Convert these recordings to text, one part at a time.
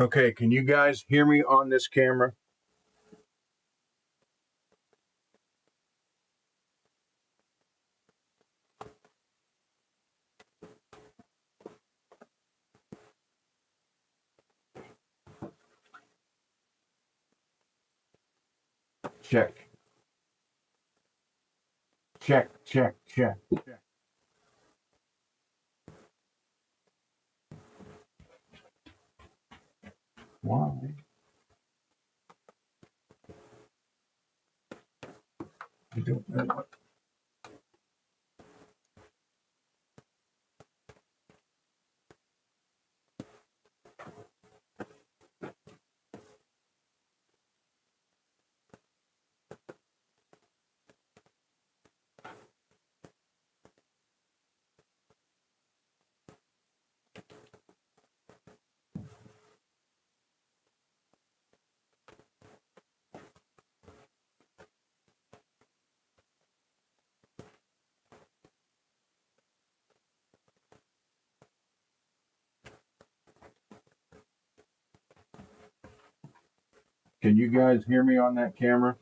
Okay, can you guys hear me on this camera? Check. Check, check, check, check. Why? I don't know what. Can you guys hear me on that camera?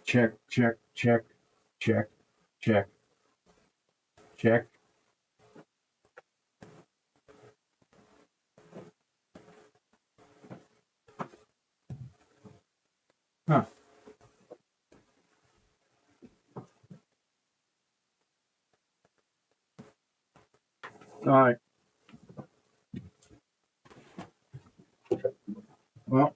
Check, check, check, check, check, check. Huh. All right. Well,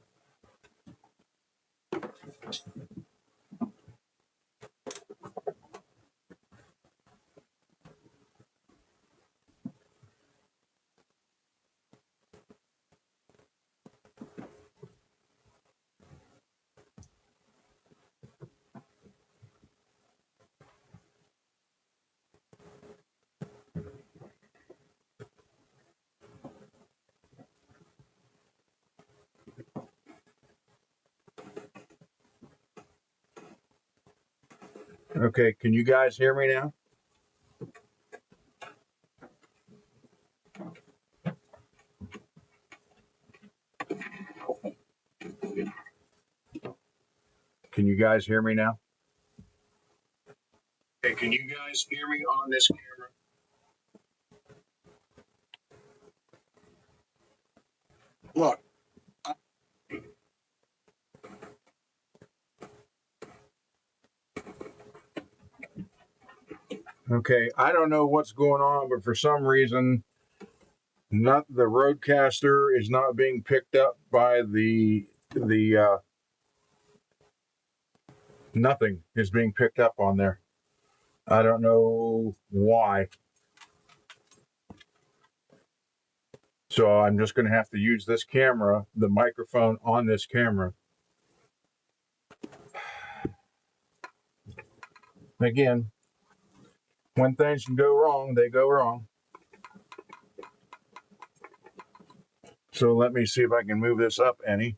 okay. Can you guys hear me now? Can you guys hear me now? Okay, can you guys hear me on this camera? Look. Okay, I don't know what's going on, but for some reason, not the roadcaster is not being picked up by the nothing is being picked up on there. I don't know why. So I'm just going to have to use this camera, the microphone on this camera. Again, when things can go wrong, they go wrong. So let me see if I can move this up any.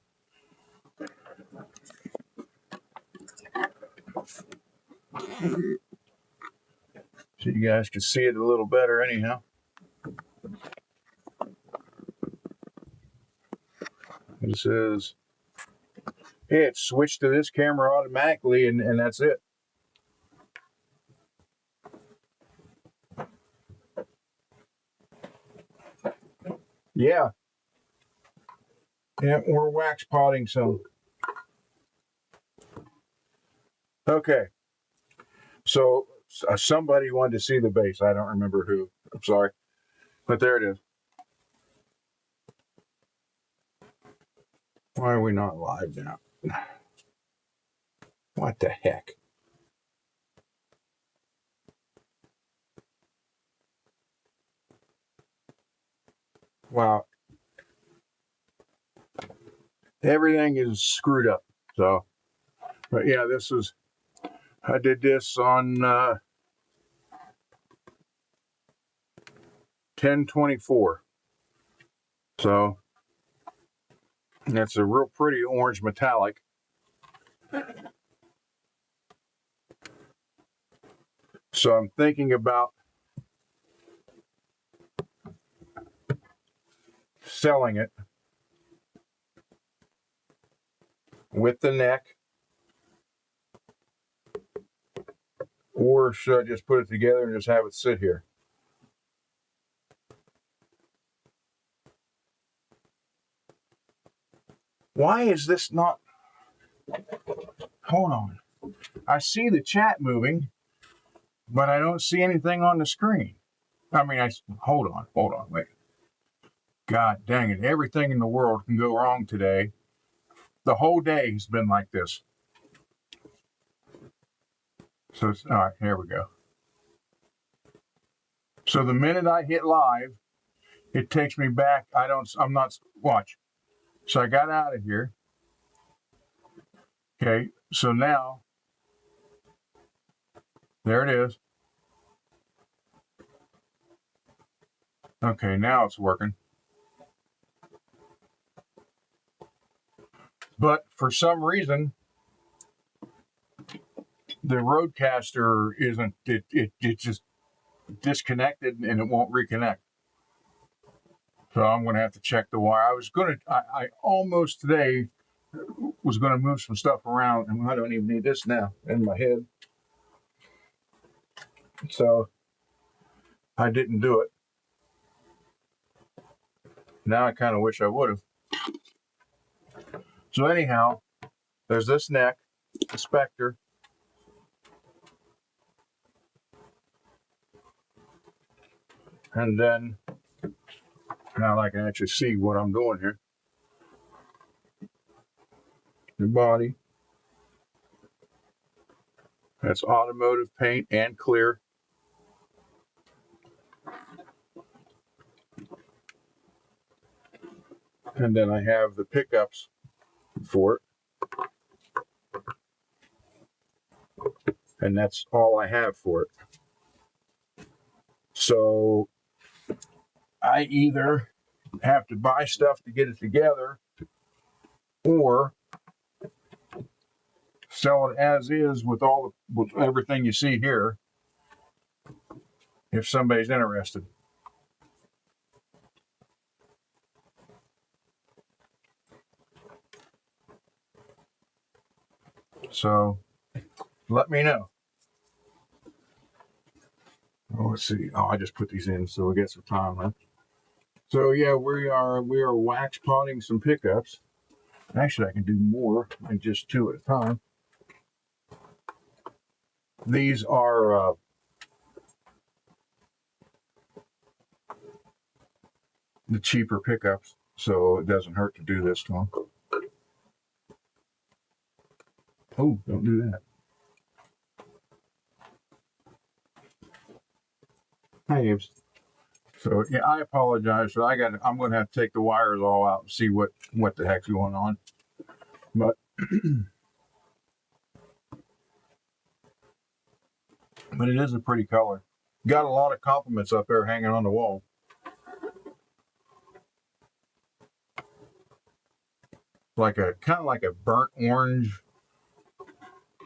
So you guys can see it a little better anyhow. This is, it switched to this camera automatically, and that's it. Yeah. Yeah, we're wax potting some. Okay. So somebody wanted to see the base. I don't remember who. I'm sorry. But there it is. Why are we not live now? What the heck? Wow. Everything is screwed up. So, but yeah, this is, I did this on 10/24. So that's a real pretty orange metallic. So I'm thinking about selling it with the neck, or should I just put it together and just have it sit here? Why is this not? Hold on. I see the chat moving, but I don't see anything on the screen. I mean, hold on, wait. God dang it. Everything in the world can go wrong today. The whole day has been like this. So, all right, here we go. So the minute I hit live, it takes me back. Watch. So I got out of here. Okay, so now, there it is. Okay, now it's working. But for some reason, the Roadcaster isn't, it just disconnected and it won't reconnect. So I'm going to have to check the wire. I almost today was going to move some stuff around, and I don't even need this now in my head. So I didn't do it. Now I kind of wish I would have. So anyhow, there's this neck, the Spectre. And then, now I can actually see what I'm doing here. The body. That's automotive paint and clear. And then I have the pickups for it. And that's all I have for it. So I either have to buy stuff to get it together or sell it as is with everything you see here if somebody's interested. So let me know. Oh, let's see. Oh, I just put these in so we get some time left. So yeah, we are wax potting some pickups. Actually, I can do more than just 2 at a time. These are the cheaper pickups, so it doesn't hurt to do this to them. Oh, don't do that. Hey, so yeah, I apologize. So I'm going to have to take the wires all out and see what the heck's going on. But but it is a pretty color. Got a lot of compliments up there hanging on the wall. Kind of like a burnt orange.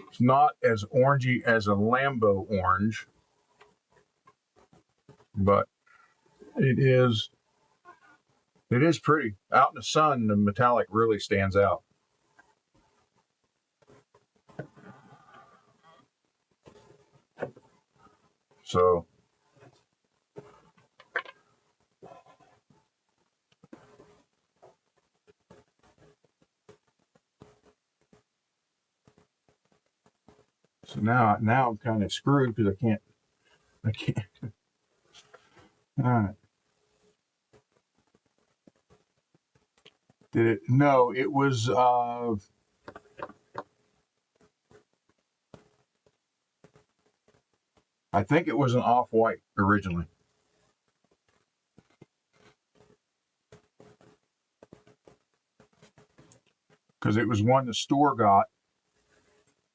It's not as orangey as a Lambo orange, but it is pretty. Out in the sun, the metallic really stands out. So now I'm kind of screwed because I can't. All right. Did it? No, it was. I think it was an off-white originally. Because it was one the store got,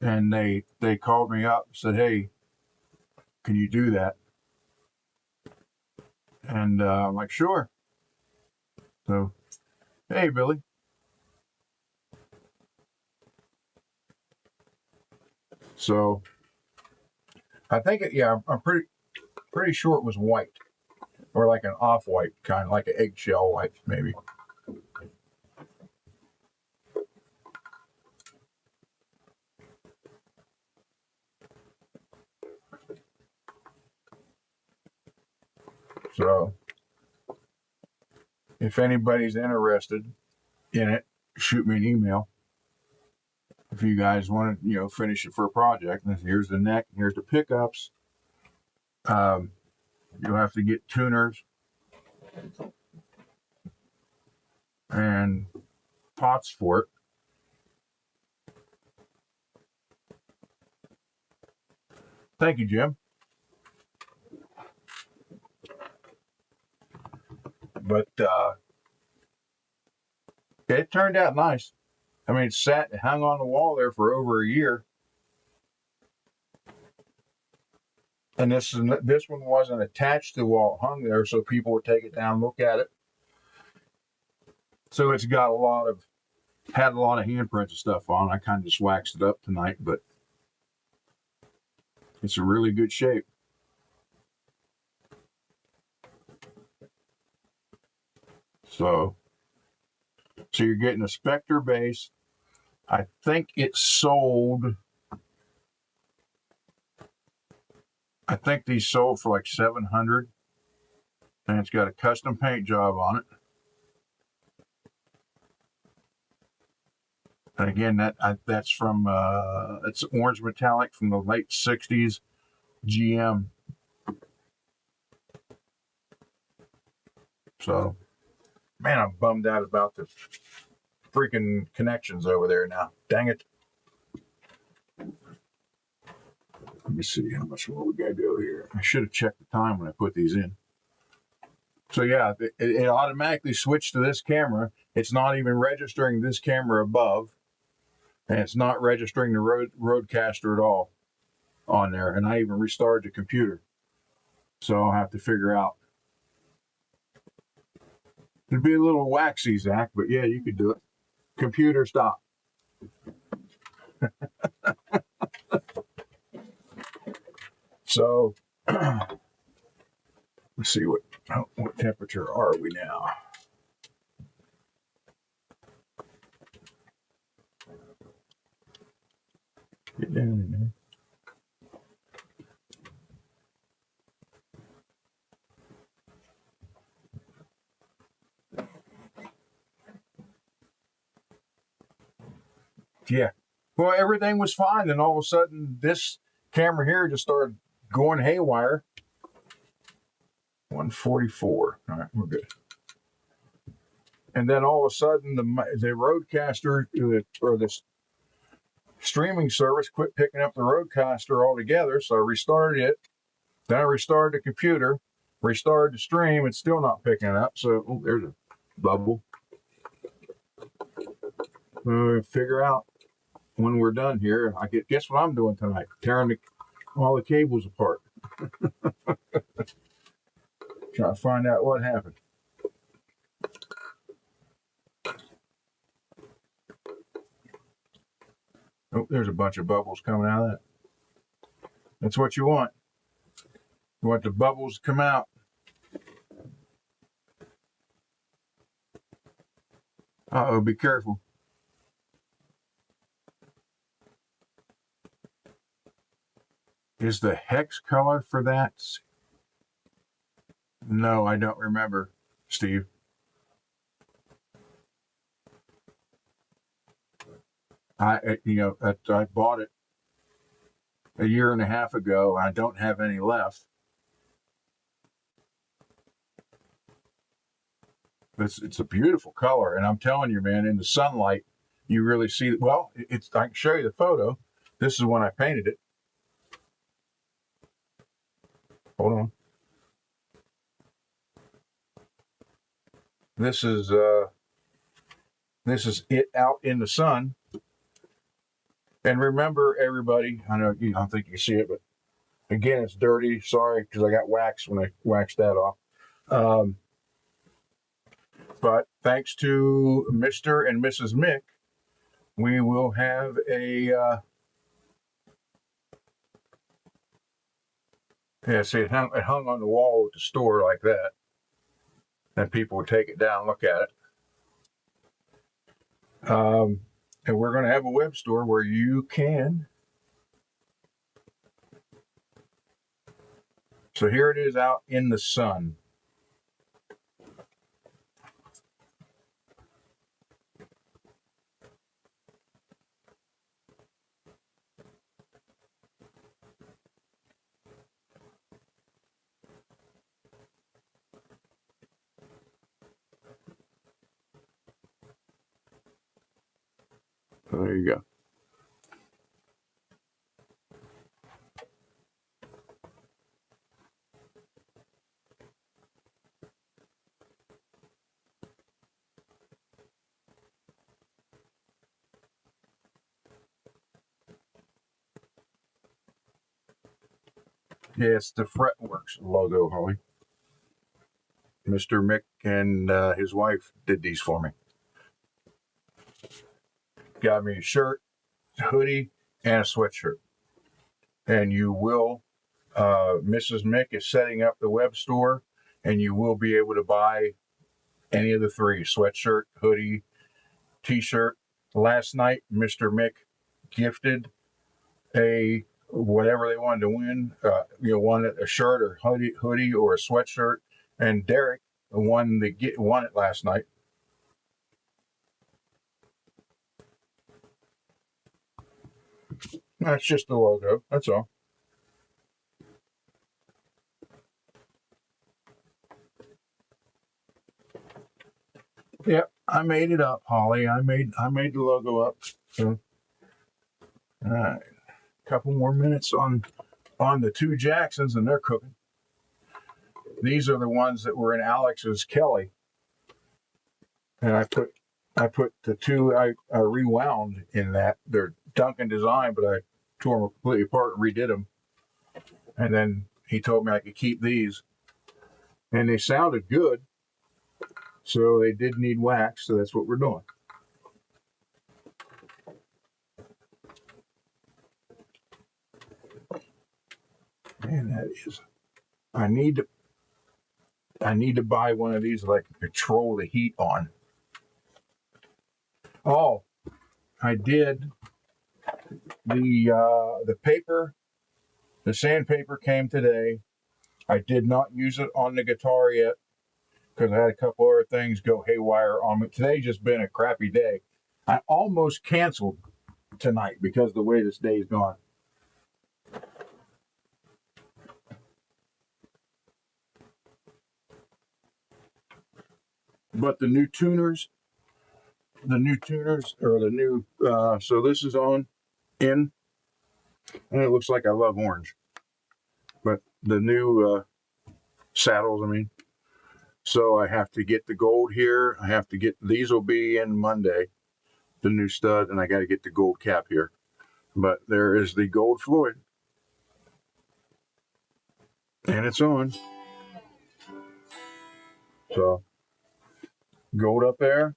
and they called me up and said, "Hey, can you do that?" And I'm like, "Sure." So, hey, Billy. So I think it, yeah, I'm pretty sure it was white, or like an off-white, kind of like an eggshell white, maybe. So if anybody's interested in it, shoot me an email. If you guys want to, finish it for a project, and here's the neck, here's the pickups. You'll have to get tuners and pots for it. Thank you, Jim. But it turned out nice. I mean, it sat and hung on the wall there for over a year. And this one wasn't attached to the wall, it hung there so people would take it down and look at it. So it's got had a lot of handprints and stuff on. I kind of just waxed it up tonight, but it's in really good shape. So you're getting a Spectre base. I think it sold. I think these sold for like $700, and it's got a custom paint job on it. And again, that's from it's orange metallic from the late '60s GM. So, man, I'm bummed out about the freaking connections over there now. Dang it. Let me see how much more we got to go here. I should have checked the time when I put these in. So yeah, it automatically switched to this camera. It's not even registering this camera above, and it's not registering the Roadcaster at all on there. And I even restarted the computer. So I'll have to figure out. It'd be a little waxy, Zach, but yeah, you could do it. Computer, stop. So let's see what temperature are we now? Get down in there. Yeah. Well, everything was fine, and all of a sudden, this camera here just started going haywire. 144. All right, we're good. And then all of a sudden, the Roadcaster or the streaming service quit picking up the Roadcaster altogether. So I restarted it. Then I restarted the computer, restarted the stream. It's still not picking it up. So there's a bubble. We'll figure out when we're done here. Guess what I'm doing tonight? Tearing all the cables apart. Trying to find out what happened. Oh, there's a bunch of bubbles coming out of that. That's what you want. You want the bubbles to come out. Uh-oh, be careful. Is the hex color for that? No, I don't remember, Steve. I bought it a year and a half ago. I don't have any left. It's a beautiful color, and I'm telling you, man, in the sunlight, you really see it. Well, I can show you the photo. This is when I painted it. Hold on. This is it out in the sun. And remember, everybody, I know you don't think you can see it, but again, it's dirty. Sorry, because I got wax when I waxed that off. But thanks to Mr. and Mrs. Mick, we will have a Yeah, see, it hung on the wall at the store like that. And people would take it down and look at it. And we're going to have a web store where you can. So here it is out in the sun. So there you go. Yeah, it's the Fretworks logo, Holly. Mr. Mick and his wife did these for me. Got me a shirt, hoodie, and a sweatshirt. And you will, Mrs. Mick is setting up the web store, and you will be able to buy any of the three: sweatshirt, hoodie, t-shirt. Last night, Mr. Mick gifted a whatever they wanted to win. Won a shirt or hoodie or a sweatshirt, and Derek won it last night. That's just the logo. That's all. Yep, I made it up, Holly. I made the logo up. So, all right, a couple more minutes on the two Jacksons, and they're cooking. These are the ones that were in Alex's Kelly, and I put the two I rewound in that. They're Duncan design, but I tore them completely apart and redid them. And then he told me I could keep these, and they sounded good. So they did need wax, so that's what we're doing. Man, that is. I need to buy one of these that I can control the heat on. Oh, I did. The paper, the sandpaper came today. I did not use it on the guitar yet because I had a couple other things go haywire on me. Today's just been a crappy day. I almost canceled tonight because of the way this day's gone. But the new tuners, so this is on in, and it looks like I love orange. But the new saddles, I mean. So I have to get the gold here. I have to get, these will be in Monday, the new stud, and I got to get the gold cap here. But there is the gold Floyd. And it's on. So gold up there.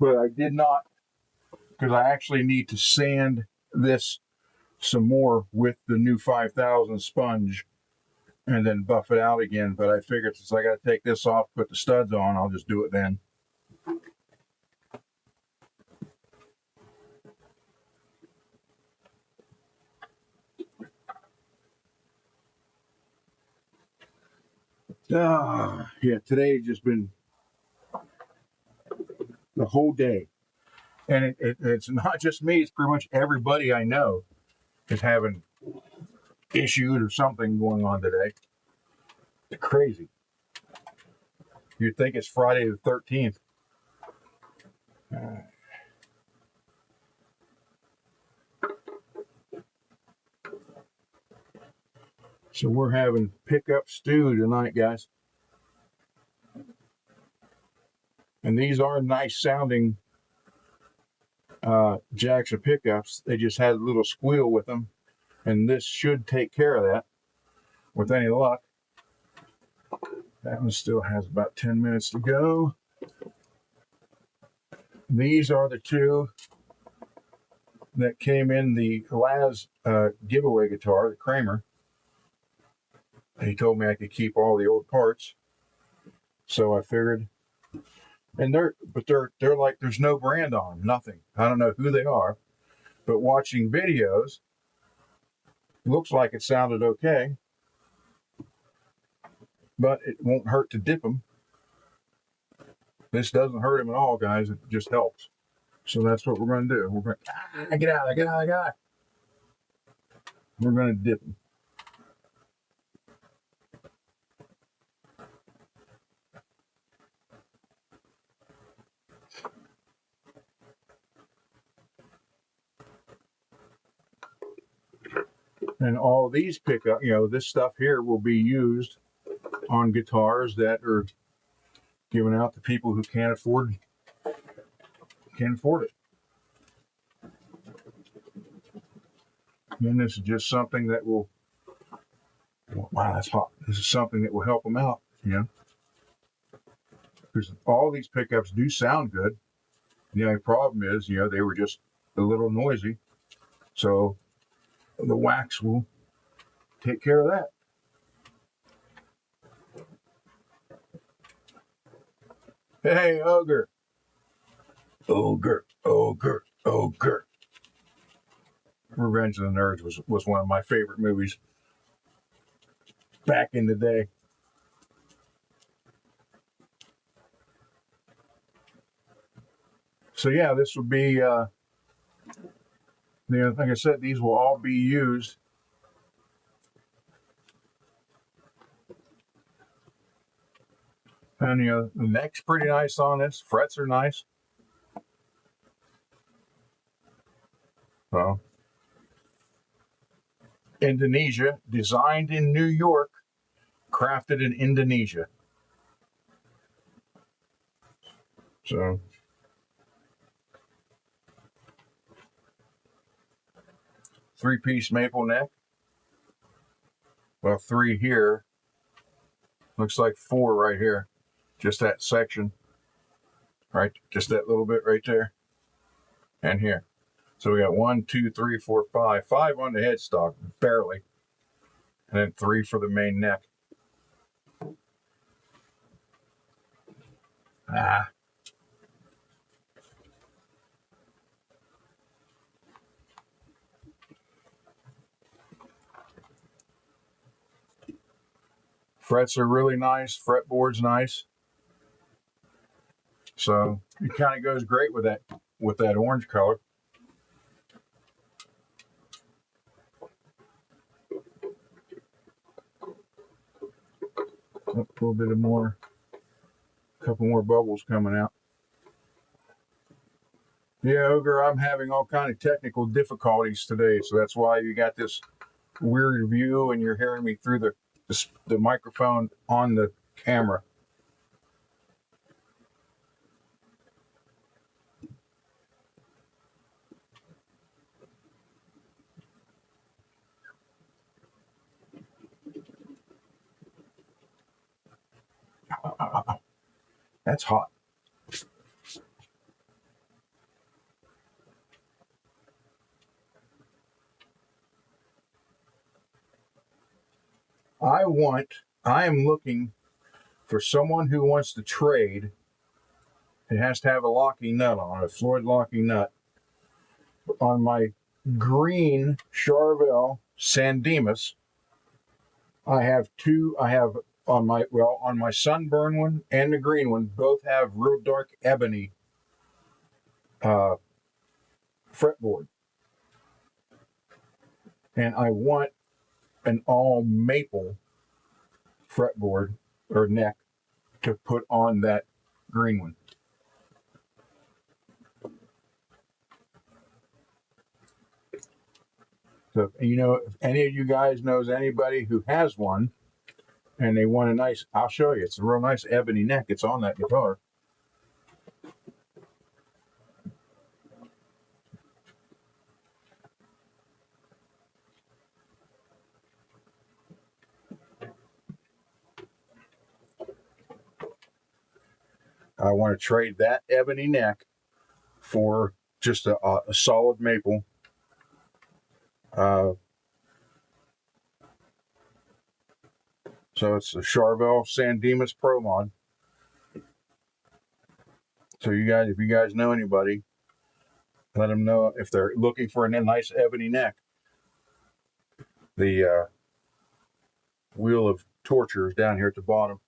But I did not, because I actually need to sand this some more with the new 5000 sponge and then buff it out again. But I figured since I got to take this off, put the studs on, I'll just do it then. Yeah, today's just been the whole day. And it's not just me, it's pretty much everybody I know is having issues or something going on today. It's crazy. You'd think it's Friday the 13th. So we're having pickup stew tonight, guys. And these are nice sounding Jackson pickups. They just had a little squeal with them. And this should take care of that with any luck. That one still has about 10 minutes to go. These are the two that came in the Laz giveaway guitar, the Kramer. He told me I could keep all the old parts, so I figured. And they're like, there's no brand on them, nothing. I don't know who they are, but watching videos, looks like it sounded okay, but it won't hurt to dip them. This doesn't hurt him at all, guys. It just helps. So that's what we're going to do. We're going to get out. We're going to dip them. And all these pickup, this stuff here will be used on guitars that are given out to people who can't afford it. And this is just something that will, wow, that's hot. This is something that will help them out, because all these pickups do sound good. The only problem is, they were just a little noisy. So the wax will take care of that. Hey, Ogre. Revenge of the Nerds was one of my favorite movies back in the day. So yeah, this would be, like I said, these will all be used. And the neck's pretty nice on this. Frets are nice. Well, Indonesia, designed in New York, crafted in Indonesia. So, three-piece maple neck. Well, 3 here. Looks like 4 right here. Just that section. Right? Just that little bit right there. And here. So we got 1, 2, 3, 4, 5. 5 on the headstock, barely. And then 3 for the main neck. Frets are really nice. Fretboard's nice. So it kind of goes great with that orange color. A little bit of more, a couple more bubbles coming out. Yeah, Ogre, I'm having all kind of technical difficulties today, so that's why you got this weird view and you're hearing me through the microphone on the camera. That's hot. I am looking for someone who wants to trade. It has to have a locking nut on it, a Floyd locking nut. On my green Charvel San Dimas, I have on my sunburn one and the green one, both have real dark ebony fretboard. And I want an all maple fretboard or neck to put on that green one. So, if any of you guys knows anybody who has one and they want a nice, I'll show you. It's a real nice ebony neck. It's on that guitar. I want to trade that ebony neck for just a solid maple Uh, so it's the Charvel San Dimas Pro Mod. So you guys, if you guys know anybody, let them know if they're looking for a nice ebony neck. The wheel of torture is down here at the bottom.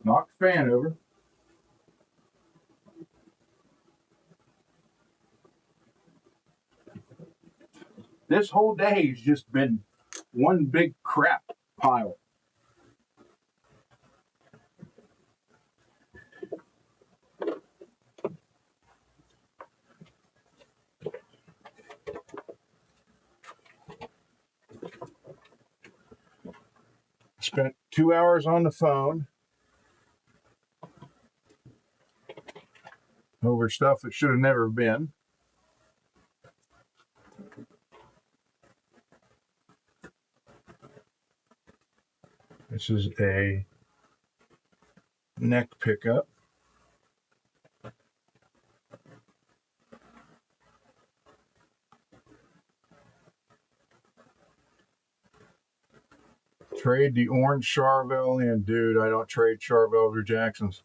Knock the fan over. This whole day has just been one big crap pile. Spent 2 hours on the phone over stuff that should have never been. This is a neck pickup. Trade the orange Charvel in. Dude, I don't trade Charvels or Jacksons.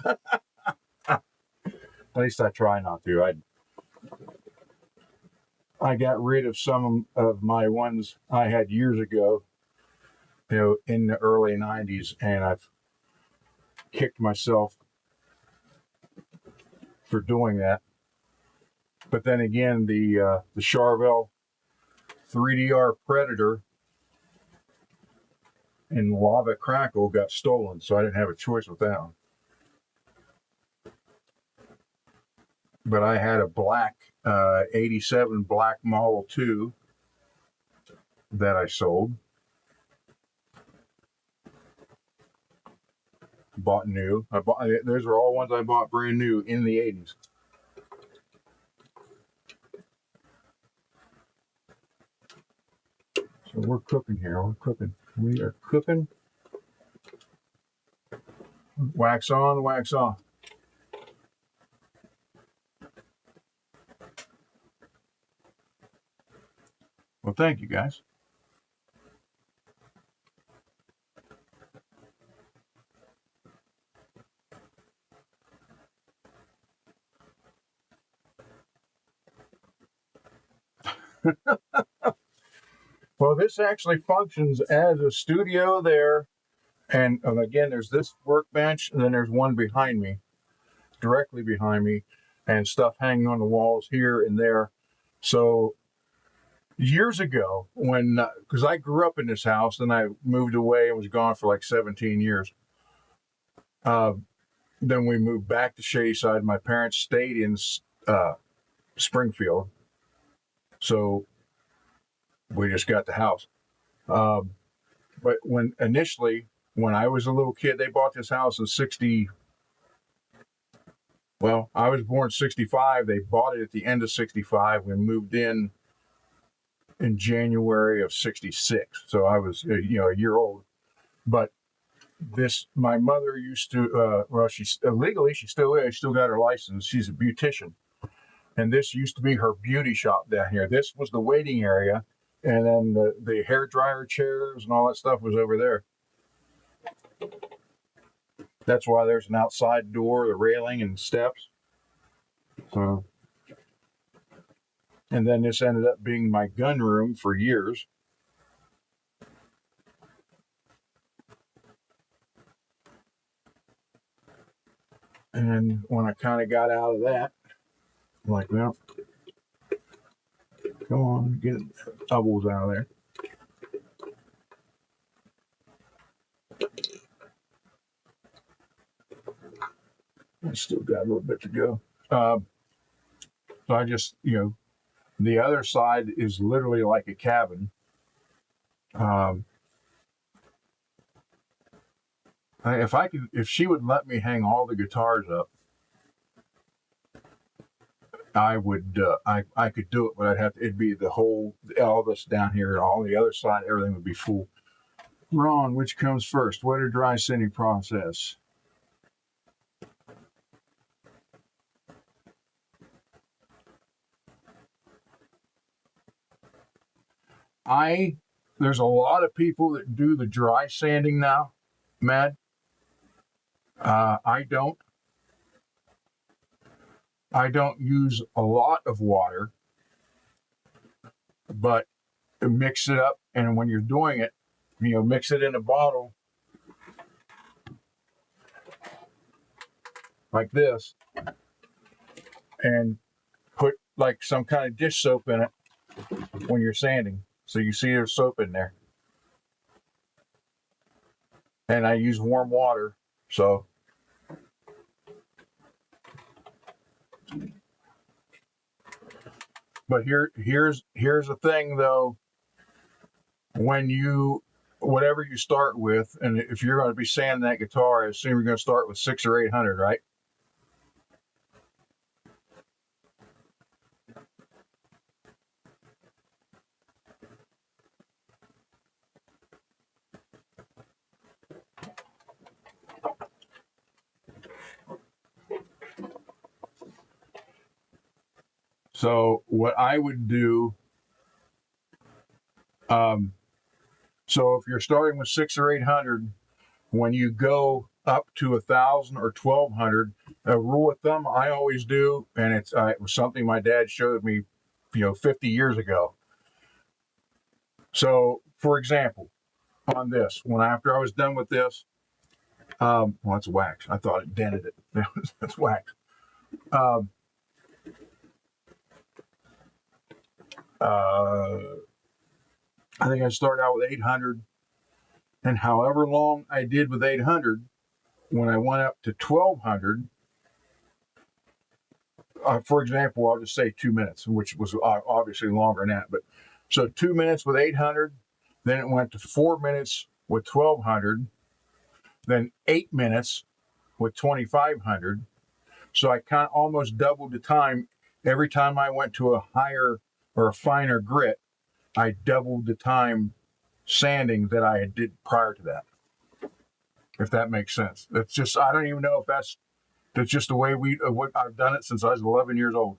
At least I try not to. I got rid of some of my ones I had years ago, in the early 90s, and I've kicked myself for doing that. But then again, the Charvel 3DR Predator and Lava Crackle got stolen, so I didn't have a choice with that one. But I had a black 87 black Model 2 that I sold. Bought new. Those are all ones I bought brand new in the 80s. So we're cooking here. We are cooking. Wax on, wax off. Well, thank you, guys. Well, this actually functions as a studio there. And again, there's this workbench, and then there's one behind me, directly behind me, and stuff hanging on the walls here and there. So years ago, when, because I grew up in this house, then I moved away and was gone for like 17 years. Then we moved back to Shadyside. My parents stayed in Springfield. So we just got the house. But when I was a little kid, they bought this house in 60. Well, I was born in 65. They bought it at the end of 65. We moved in January of 66. So I was, a year old. But my mother used to, she's legally, she still is, still got her license. She's a beautician. And this used to be her beauty shop down here. This was the waiting area. And then the hair dryer chairs and all that stuff was over there. That's why there's an outside door, the railing and steps. So, and then this ended up being my gun room for years. And when I kind of got out of that, I'm like, well, come on, get bubbles out of there. I still got a little bit to go. So I just, the other side is literally like a cabin. If she would let me hang all the guitars up, I would, I could do it, but it'd be all this down here, all the other side, everything would be full. Ron, which comes first, wet or dry sanding process? There's a lot of people that do the dry sanding now, Matt. I don't. I don't use a lot of water, but mix it up. And when you're doing it, mix it in a bottle like this and put like some kind of dish soap in it when you're sanding. So you see there's soap in there. And I use warm water. So but here's the thing though, when whatever you start with, and if you're going to be sanding that guitar, I assume you're going to start with 600 or 800, right? So what I would do, so if you're starting with 600 or 800, when you go up to 1,000 or 1,200, a rule of thumb I always do, and it was something my dad showed me, 50 years ago. So, for example, on this, after I was done with this, well, it's wax. I thought it dented it. That's wax. I think I started out with 800, and however long I did with 800, when I went up to 1,200, for example, I'll just say 2 minutes, which was obviously longer than that. But so 2 minutes with 800, then it went to 4 minutes with 1,200, then 8 minutes with 2,500. So I kind of almost doubled the time. Every time I went to a higher or a finer grit, I doubled the time sanding that I did prior to that. If that makes sense. That's just, I don't even know if that's just the way what I've done it since I was 11 years old.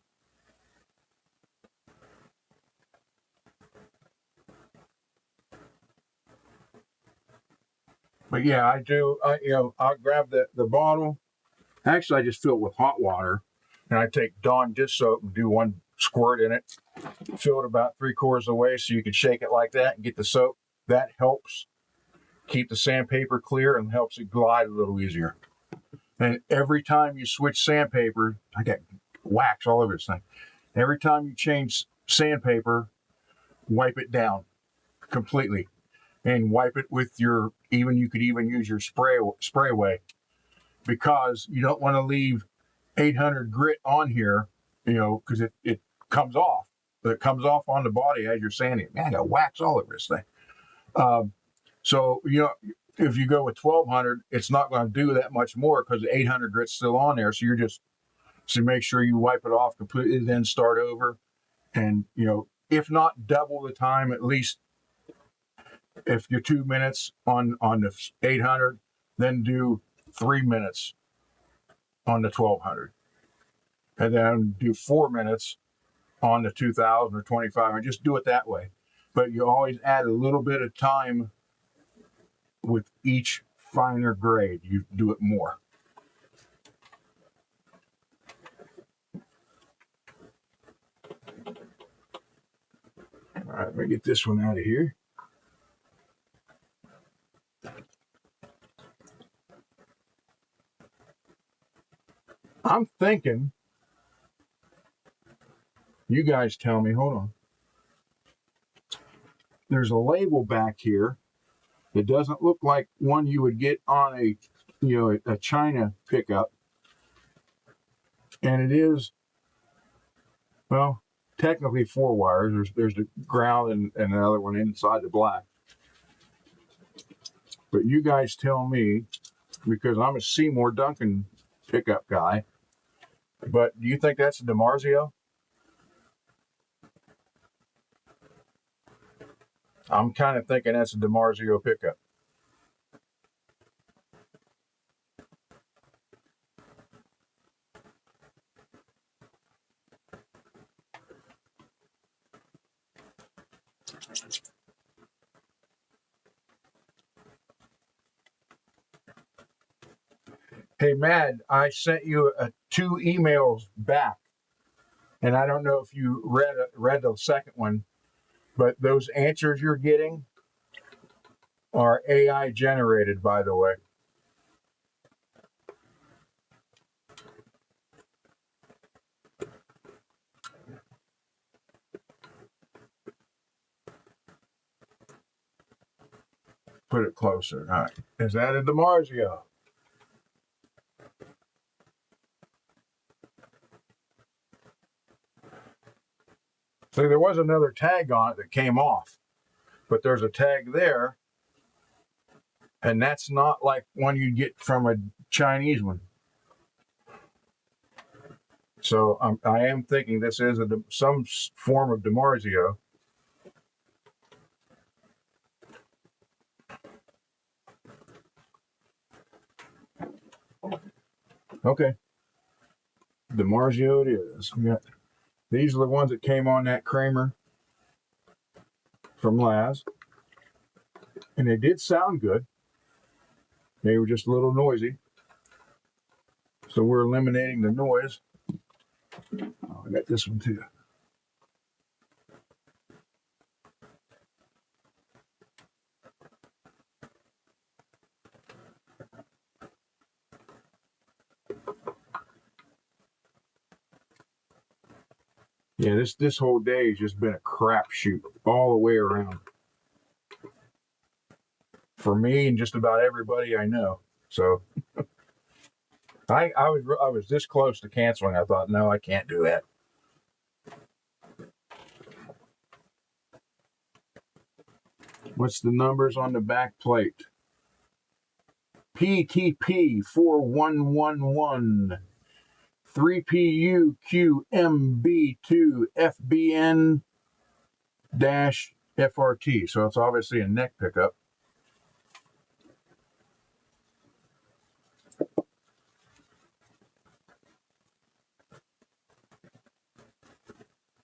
But yeah, I do. I'll grab the bottle. Actually, I just fill it with hot water, and I take Dawn dish soap and do one squirt in it. Fill it about 3/4 of the way, so you can shake it like that and get the soap. That helps keep the sandpaper clear and helps it glide a little easier. And every time you switch sandpaper, I got wax all over this thing. Every time you change sandpaper, wipe it down completely, and wipe it with you could even use your spray away, because you don't want to leave 800 grit on here, because it comes off. It comes off on the body as you're sanding. Man, I got wax all over this thing. So if you go with 1,200, it's not going to do that much more because the 800 grit's still on there. So so make sure you wipe it off completely, then start over. And, if not double the time, at least if you're 2 minutes on the 800, then do 3 minutes on the 1,200. And then do 4 minutes on the 2,000 or 25, and just do it that way. But you always add a little bit of time with each finer grade. You do it more. All right, let me get this one out of here. I'm thinking, you guys tell me, hold on. There's a label back here. It doesn't look like one you would get on a China pickup. And it is, well, technically 4 wires. There's the ground and another one inside the black. But you guys tell me, because I'm a Seymour Duncan pickup guy. But do you think that's a DiMarzio? I'm kind of thinking that's a DiMarzio pickup. Hey, Mad, I sent you 2 emails back, and I don't know if you read the second one, but those answers you're getting are AI generated, by the way. Put it closer. All right. Is that a DiMarzio? See, there was another tag on it that came off, but there's a tag there, and that's not like one you get from a Chinese one. So I am thinking this is some form of DiMarzio. Okay, DiMarzio it is. These are the ones that came on that Kramer from Laz, and they did sound good. They were just a little noisy, so we're eliminating the noise. Oh, I got this one too. Yeah, this whole day has just been a crapshoot all the way around for me and just about everybody I know. So I was this close to canceling. I thought, no, I can't do that. What's the numbers on the back plate? PTP 4111, 3PUQMB2 FBN FRT. So it's obviously a neck pickup.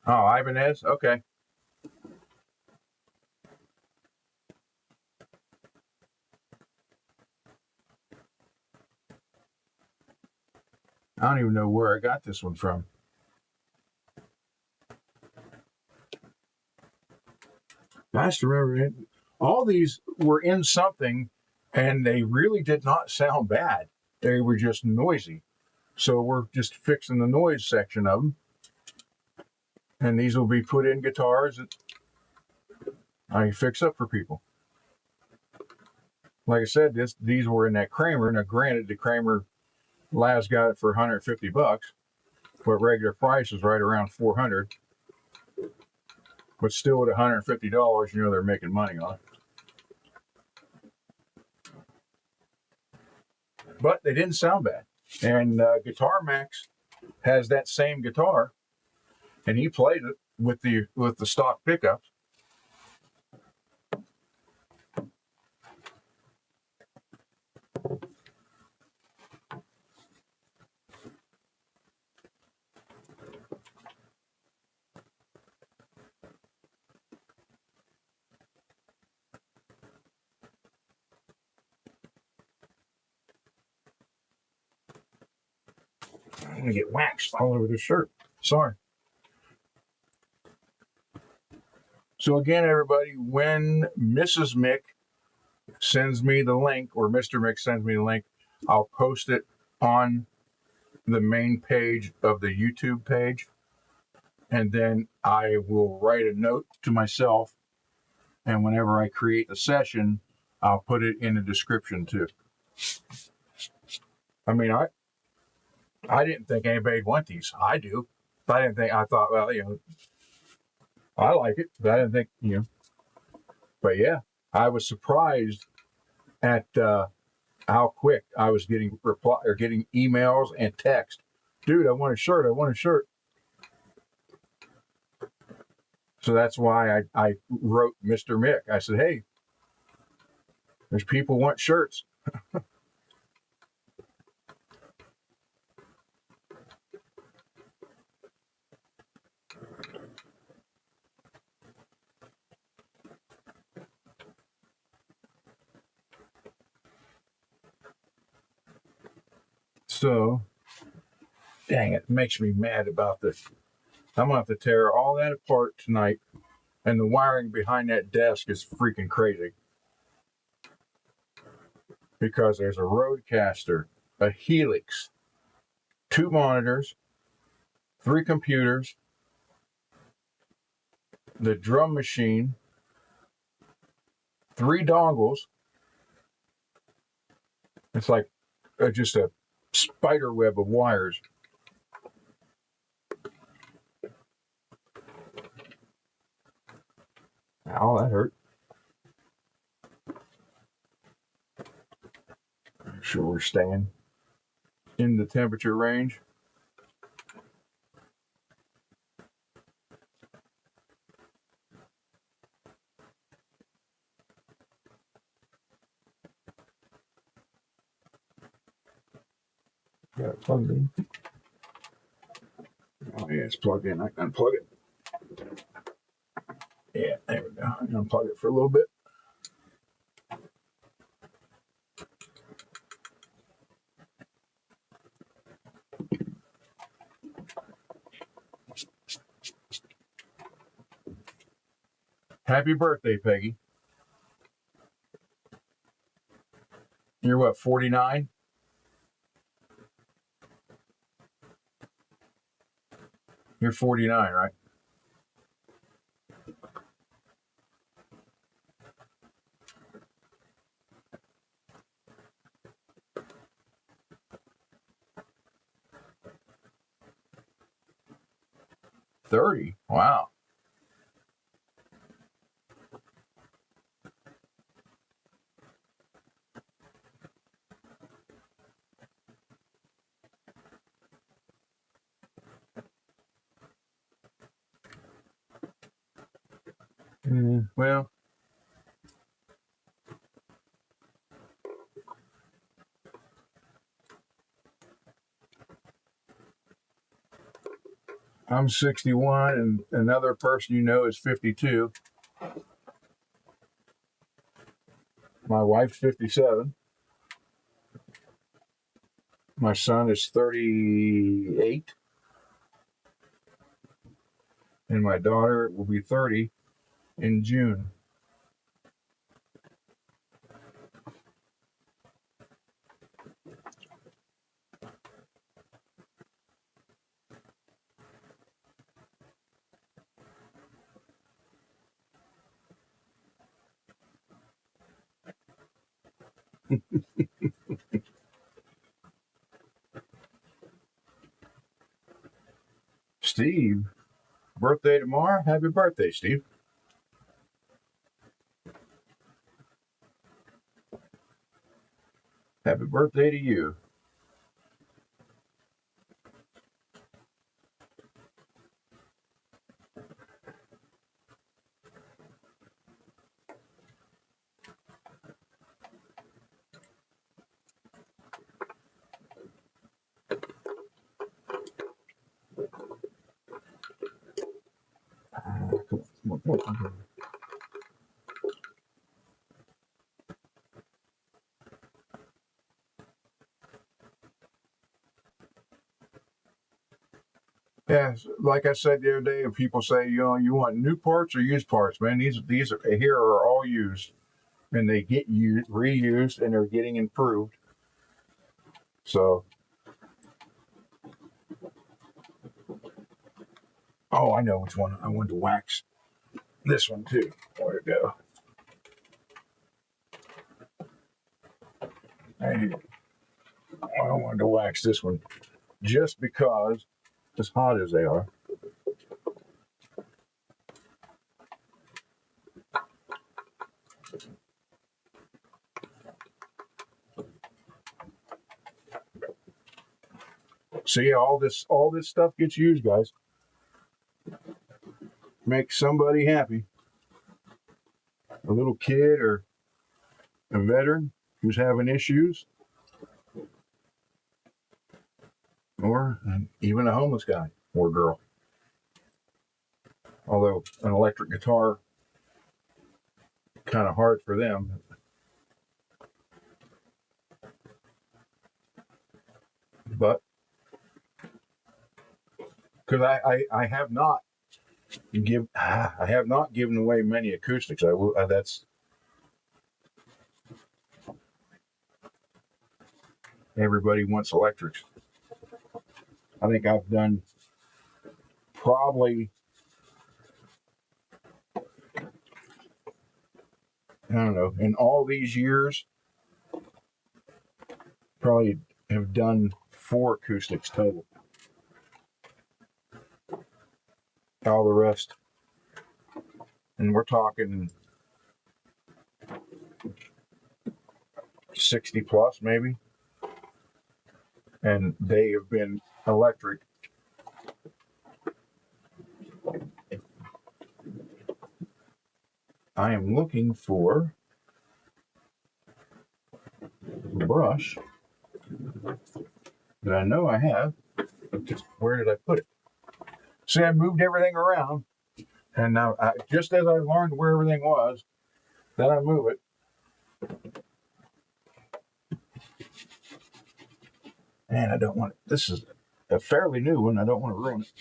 Oh, Ibanez? Okay. I don't even know where I got this one from. I just remember it. All these were in something, and they really did not sound bad. They were just noisy. So we're just fixing the noise section of them. And these will be put in guitars that I fix up for people. Like I said, these were in that Kramer. Now, granted, the Kramer Laz got it for $150, but regular price is right around $400. But still, at $150, you know they're making money on it. But they didn't sound bad. And Guitar Max has that same guitar, and he played it with the stock pickups. I'm gonna get waxed all over this shirt. Sorry. So again, everybody, when Mrs. Mick sends me the link, or Mr. Mick sends me the link, I'll post it on the main page of the YouTube page, and then I will write a note to myself, and whenever I create the session, I'll put it in the description too. I mean, I didn't think anybody'd want these. I do. I thought, well, I like it, but I didn't think, but yeah, I was surprised at how quick I was getting getting emails and text. Dude, I want a shirt. I want a shirt. So that's why I wrote Mr. Mick. I said, hey, there's people want shirts. So, dang, it makes me mad about this. I'm gonna have to tear all that apart tonight, and the wiring behind that desk is freaking crazy. Because there's a Rodecaster, a Helix, 2 monitors, 3 computers, the drum machine, 3 dongles. It's like just a spider web of wires. Ow, that hurt. Make sure we're staying in the temperature range. Got it plugged in. Oh yeah, it's plugged in. I can unplug it. Yeah, there we go. I'm gonna unplug it for a little bit. Happy birthday, Peggy. You're what, 49? You're 49, right? $30. Wow. Well, I'm 61, and another person you know is 52. My wife's 57. My son is 38. And my daughter will be 30 in June. Steve, birthday tomorrow? Happy birthday, Steve. Happy birthday to you. Come on. Yeah, like I said the other day, if people say, you want new parts or used parts, man, these here are all used, and they get used, reused, and they're getting improved. So, oh, I know which one I want to wax. This one too. Where'd it go? I wanted to wax this one just because, as hot as they are. So yeah, all this stuff gets used, guys. Make somebody happy. A little kid or a veteran who's having issues, or even a homeless guy or girl. Although an electric guitar, kind of hard for them. because I have not given away many acoustics. I will. That's everybody wants electrics. I think I've done probably, I don't know, in all these years, probably have done 4 acoustics total. All the rest, and we're talking 60 plus maybe, and they have been electric. I am looking for a brush that I know I have. Just where did I put it? See, I moved everything around, and now just as I learned where everything was, then I move it. And I don't want it. This is a fairly new one. I don't want to ruin it.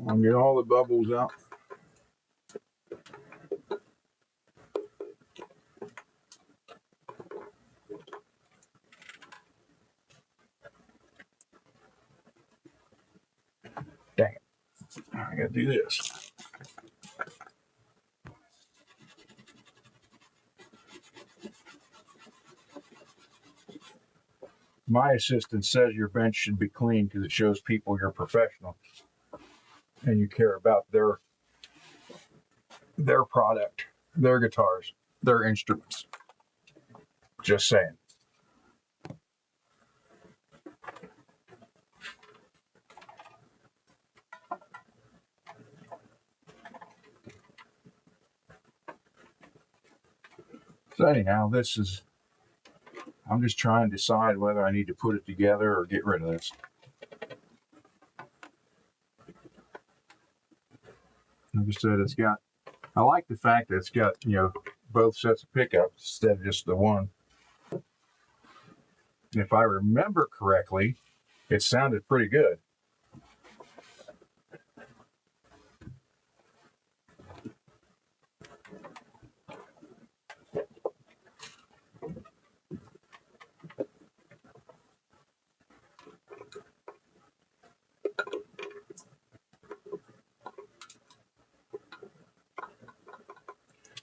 I'll get all the bubbles out. Dang it. I gotta do this. My assistant says your bench should be clean because it shows people you're professional and you care about their product, their guitars, their instruments. Just saying. So anyhow, I'm just trying to decide whether I need to put it together or get rid of this. Like I said, I like the fact that it's got, both sets of pickups instead of just the one. If I remember correctly, it sounded pretty good.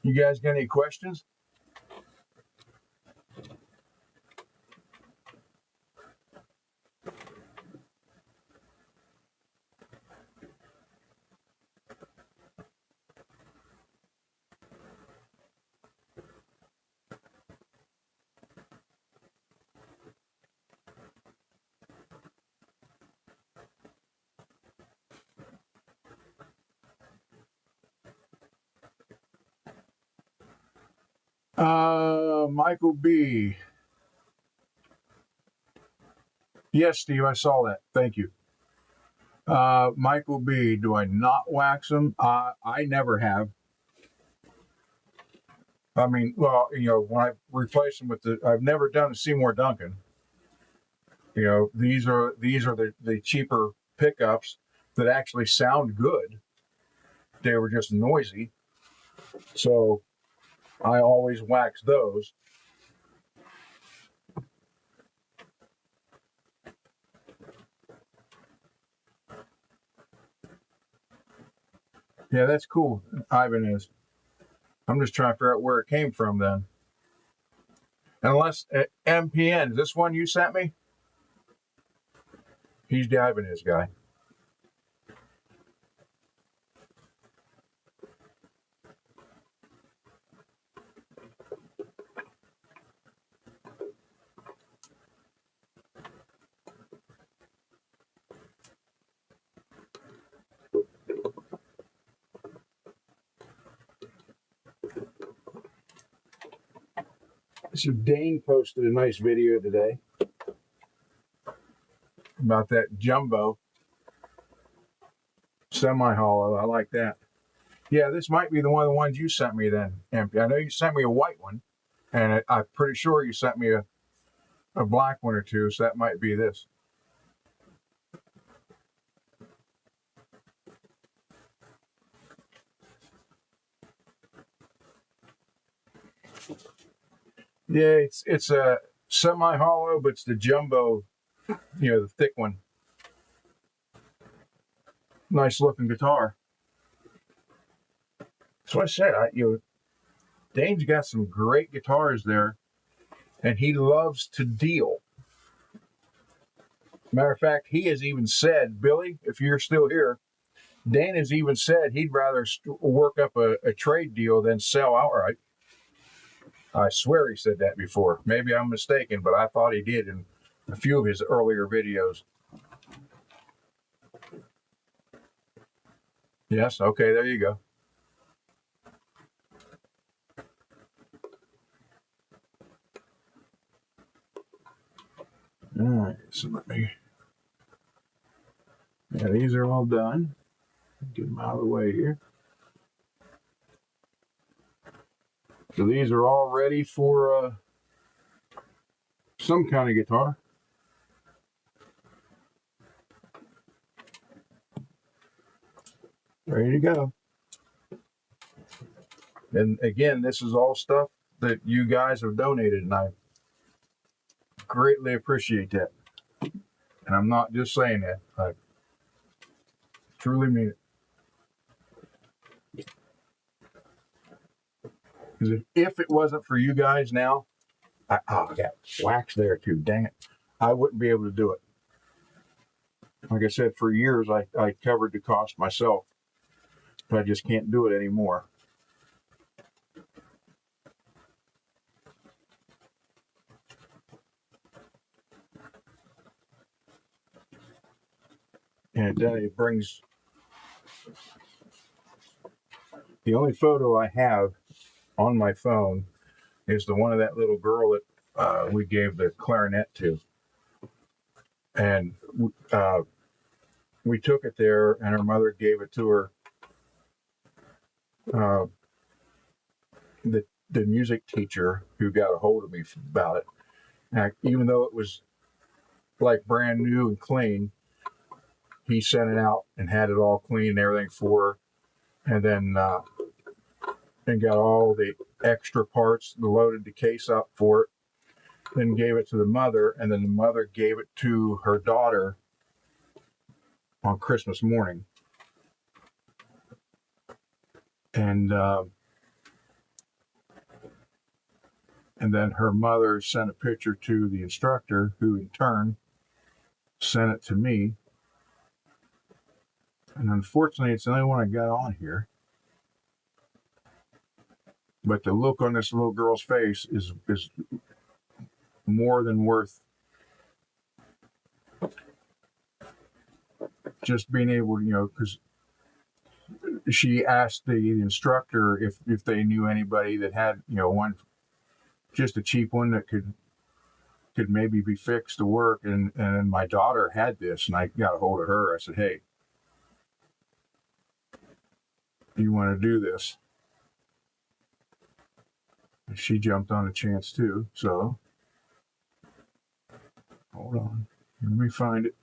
You guys got any questions? Michael B. Yes, Steve, I saw that. Thank you. Michael B. Do I not wax them? I never have. I mean, well, when I replace them I've never done a Seymour Duncan. These are the cheaper pickups that actually sound good. They were just noisy. So I always wax those. Yeah, that's cool. Ivan is. I'm just trying to figure out where it came from then. Unless MPN, is this one you sent me? He's the Ivan is guy. So Dane posted a nice video today about that jumbo semi-hollow. I like that. Yeah, this might be one of the ones you sent me then, Empty. I know you sent me a white one, and I'm pretty sure you sent me a black one or two, so that might be this. Yeah, it's a semi-hollow, but it's the jumbo, the thick one. Nice looking guitar. So I said, Dane's got some great guitars there, and he loves to deal. Matter of fact, he has even said, Billy, if you're still here, Dane has even said he'd rather work up a trade deal than sell outright. I swear he said that before. Maybe I'm mistaken, but I thought he did in a few of his earlier videos. Yes, okay, there you go. All right, so these are all done. Get them out of the way here. So these are all ready for some kind of guitar. Ready to go. And again, this is all stuff that you guys have donated, and I greatly appreciate that. And I'm not just saying that. I truly mean it. Because if it wasn't for you guys now, I got wax there too. Dang it. I wouldn't be able to do it. Like I said, for years, I covered the cost myself. But I just can't do it anymore. And then it brings the only photo I have on my phone is the one of that little girl that we gave the clarinet to. And we took it there, and her mother gave it to her. The music teacher who got a hold of me about it. And even though it was like brand new and clean, he sent it out and had it all clean and everything for her. And then and got all the extra parts, loaded the case up for it, then gave it to the mother, and then the mother gave it to her daughter on Christmas morning. And then her mother sent a picture to the instructor, who in turn sent it to me. And unfortunately, it's the only one I got on here. But the look on this little girl's face is more than worth just being able to, because she asked the instructor if they knew anybody that had, one, just a cheap one that could maybe be fixed to work. And my daughter had this, and I got a hold of her. I said, hey, you want to do this? And she jumped on a chance too. So hold on, let me find it.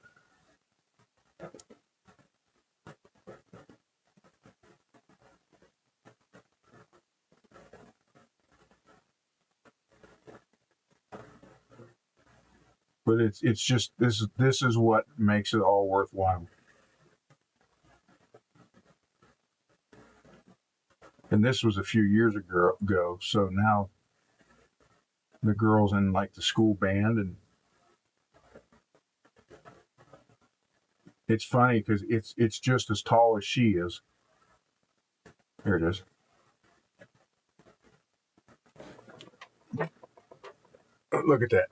But it's just this is what makes it all worthwhile. And this was a few years ago, so now the girl's in like the school band, and it's funny because it's just as tall as she is. Here it is. Look at that.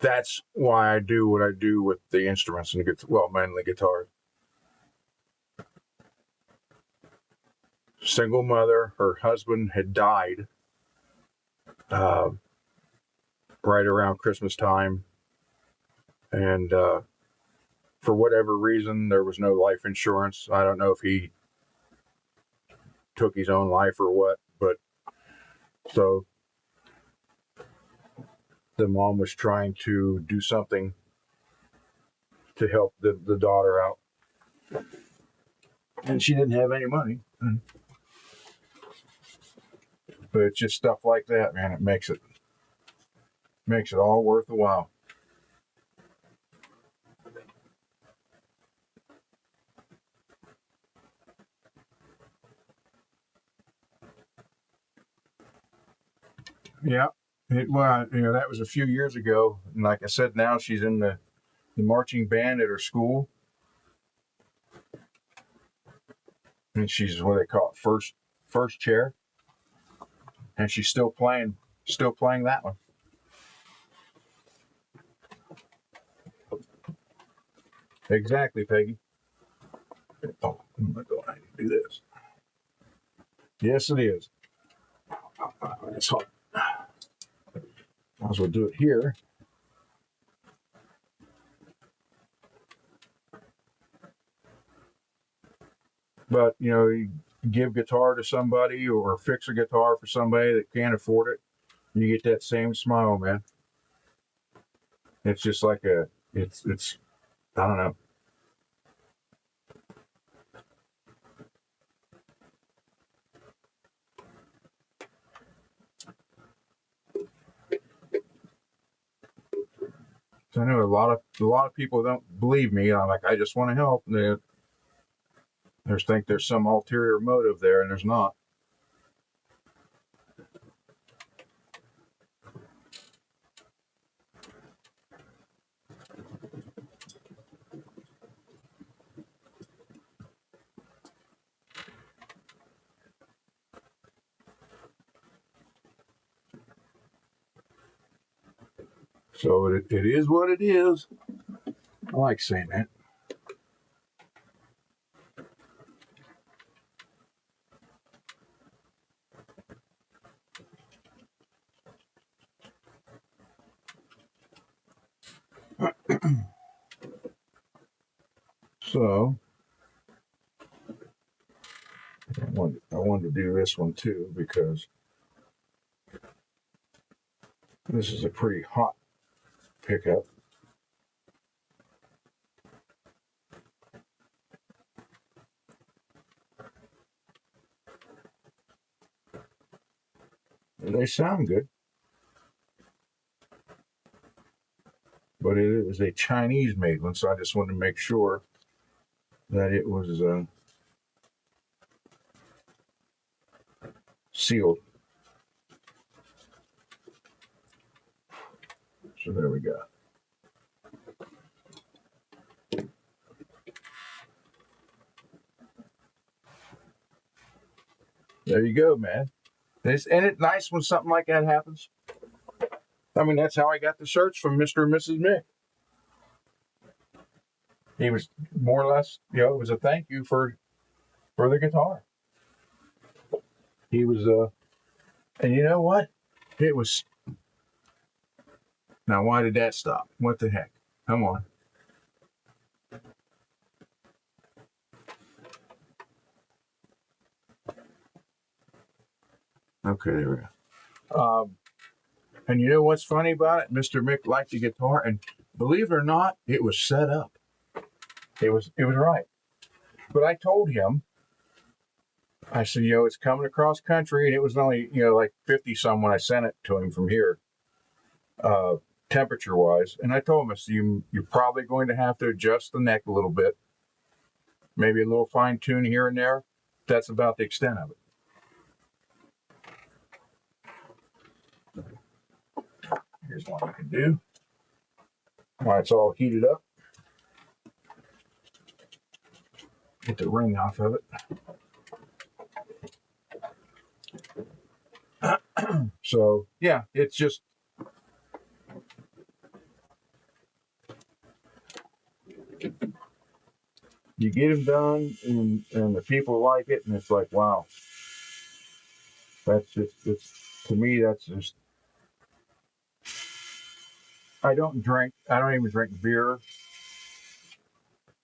That's why I do what I do with the instruments and mainly guitars. Single mother, her husband had died, uh, right around Christmas time, and for whatever reason, there was no life insurance. I don't know if he took his own life or what, but so the mom was trying to do something to help the daughter out, and she didn't have any money. But it's just stuff like that, man. It makes it all worth the while. Yeah. Well, that was a few years ago. And like I said, now she's in the marching band at her school. And she's what they call it, first chair. And she's still playing that one. Exactly, Peggy. Oh, I'm gonna go ahead and do this. Yes, it is. It's hot. Might as well do it here. But you give guitar to somebody or fix a guitar for somebody that can't afford it, and you get that same smile, man. It's just like it's I don't know. So I know a lot of people don't believe me. I'm like, I just want to help. They think there's some ulterior motive there, and there's not. So it is what it is. I like saying that. So I wanted to do this one too because this is a pretty hot pickup. And they sound good, but it was a Chinese made one, so I just wanted to make sure that it was sealed. So there we go. There you go, man. Isn't it nice when something like that happens? I mean, that's how I got the shirts from Mr. and Mrs. Mick. He was more or less, it was a thank you for the guitar. He was and you know what? It was. Now, why did that stop? What the heck? Come on. Okay, there we go. And you know what's funny about it? Mr. Mick liked the guitar, and believe it or not, it was set up. It was right. But I told him, I said, it's coming across country, and it was only like 50 some when I sent it to him from here, temperature wise. And I told him, I said, you're probably going to have to adjust the neck a little bit, maybe a little fine tune here and there. That's about the extent of it. Here's what I can do. While it's all heated up, get the ring off of it. So yeah, it's just you get them done, and the people like it, and it's like, wow, that's just, it's to me, that's just I don't drink. I don't even drink beer.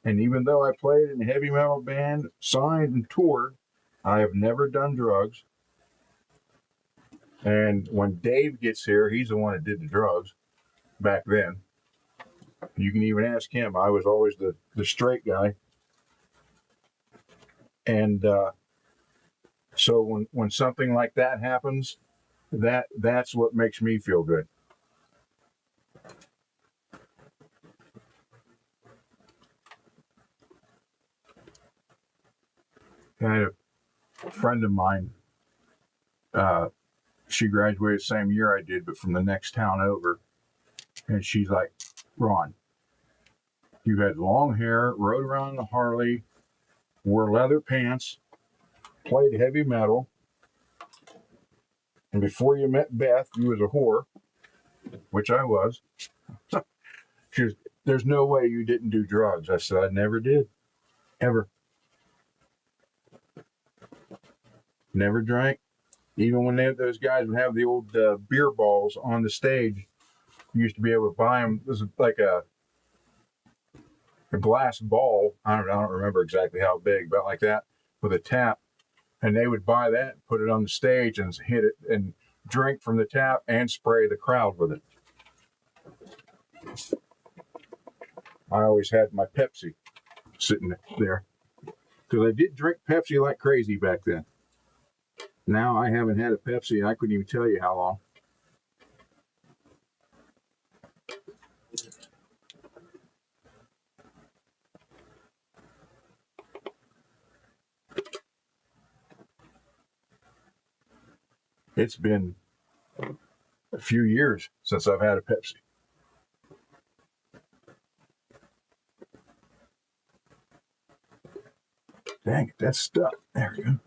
And even though I played in a heavy metal band, signed and toured, I have never done drugs. And when Dave gets here, he's the one that did the drugs back then. You can even ask him. I was always the straight guy. And so when something like that happens, that's what makes me feel good. I had a friend of mine. She graduated the same year I did, but from the next town over. And she's like, Ron, you had long hair, rode around in a Harley, wore leather pants, played heavy metal, and before you met Beth, you was a whore, which I was. She was, there's no way you didn't do drugs. I said, I never did, ever. Never drank. Even when those guys would have the old beer balls on the stage, you used to be able to buy them. This is like a glass ball. I don't remember exactly how big, but like that with a tap. And they would buy that, put it on the stage, and hit it and drink from the tap and spray the crowd with it. I always had my Pepsi sitting there because I did drink Pepsi like crazy back then. Now I haven't had a Pepsi, and I couldn't even tell you how long. It's been a few years since I've had a Pepsi. Dang it, that's stuck. There we go.